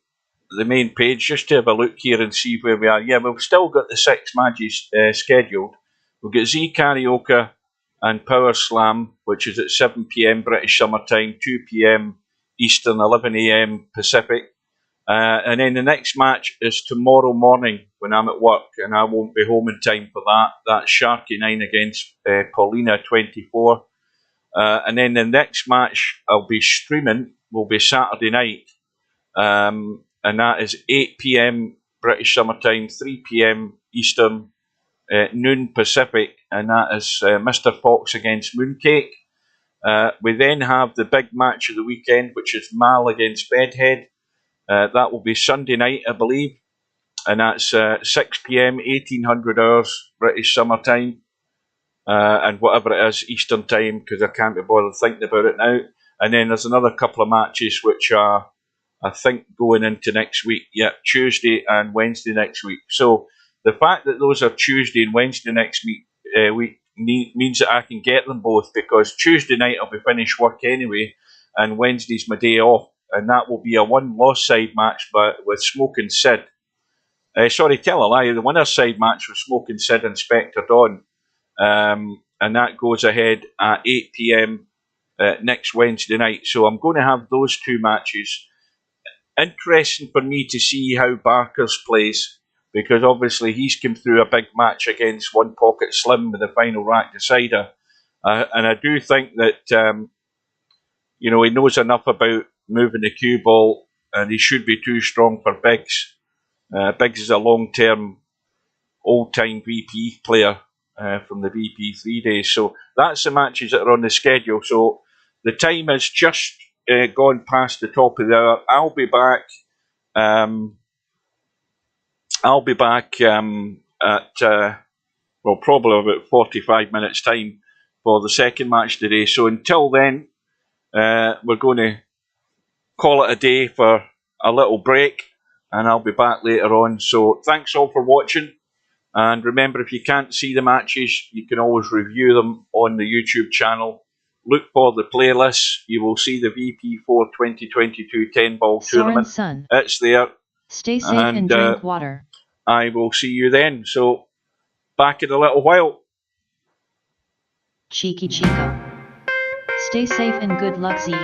the main page just to have a look here and see where we are. Yeah, we've still got the 6 matches scheduled. We've got Z Karaoke and Power Slam, which is at 7 p.m. British Summer Time, 2 p.m. Eastern, 11 a.m. Pacific. And then the next match is tomorrow morning when I'm at work, and I won't be home in time for that. That's Sharky 9 against Paulina 24. And then the next match I'll be streaming will be Saturday night, and that is 8 p.m. British Summer Time, 3 p.m. Eastern, noon Pacific, and that is Mr. Fox against Mooncake. We then have the big match of the weekend, which is Mal against Bedhead. That will be Sunday night, I believe, and that's 6 p.m. 1800 hours British Summer Time. And whatever it is, Eastern Time, because I can't be bothered thinking about it now. And then there's another couple of matches which are, I think, going into next week. Yeah, Tuesday and Wednesday next week. So the fact that those are Tuesday and Wednesday next week means that I can get them both, because Tuesday night I'll be finished work anyway, and Wednesday's my day off. And that will be a one-loss side match with Smoking Sid. Sorry, tell a lie. The winner's side match with Smoking Sid and Spectre Dawn. And that goes ahead at 8 p.m. Next Wednesday night. So I'm going to have those 2 matches. Interesting for me to see how Barker's plays, because obviously he's come through a big match against One Pocket Slim with the final rack decider. And I do think that he knows enough about moving the cue ball, and he should be too strong for Biggs. Biggs is a long-term, old-time VP player from the VP3 days. So that's the matches that are on the schedule. So the time has just gone past the top of the hour. I'll be back at probably about 45 minutes time for the second match today. So until then, we're going to call it a day for a little break. and I'll be back later on. So thanks all for watching. And remember, if you can't see the matches, you can always review them on the YouTube channel. Look for the playlists. You will see the VP4 2022 10-ball tournament. Son. It's there. Stay safe and drink water. I will see you then. So, back in a little while. Cheeky Chico. Stay safe and good luck, ZE.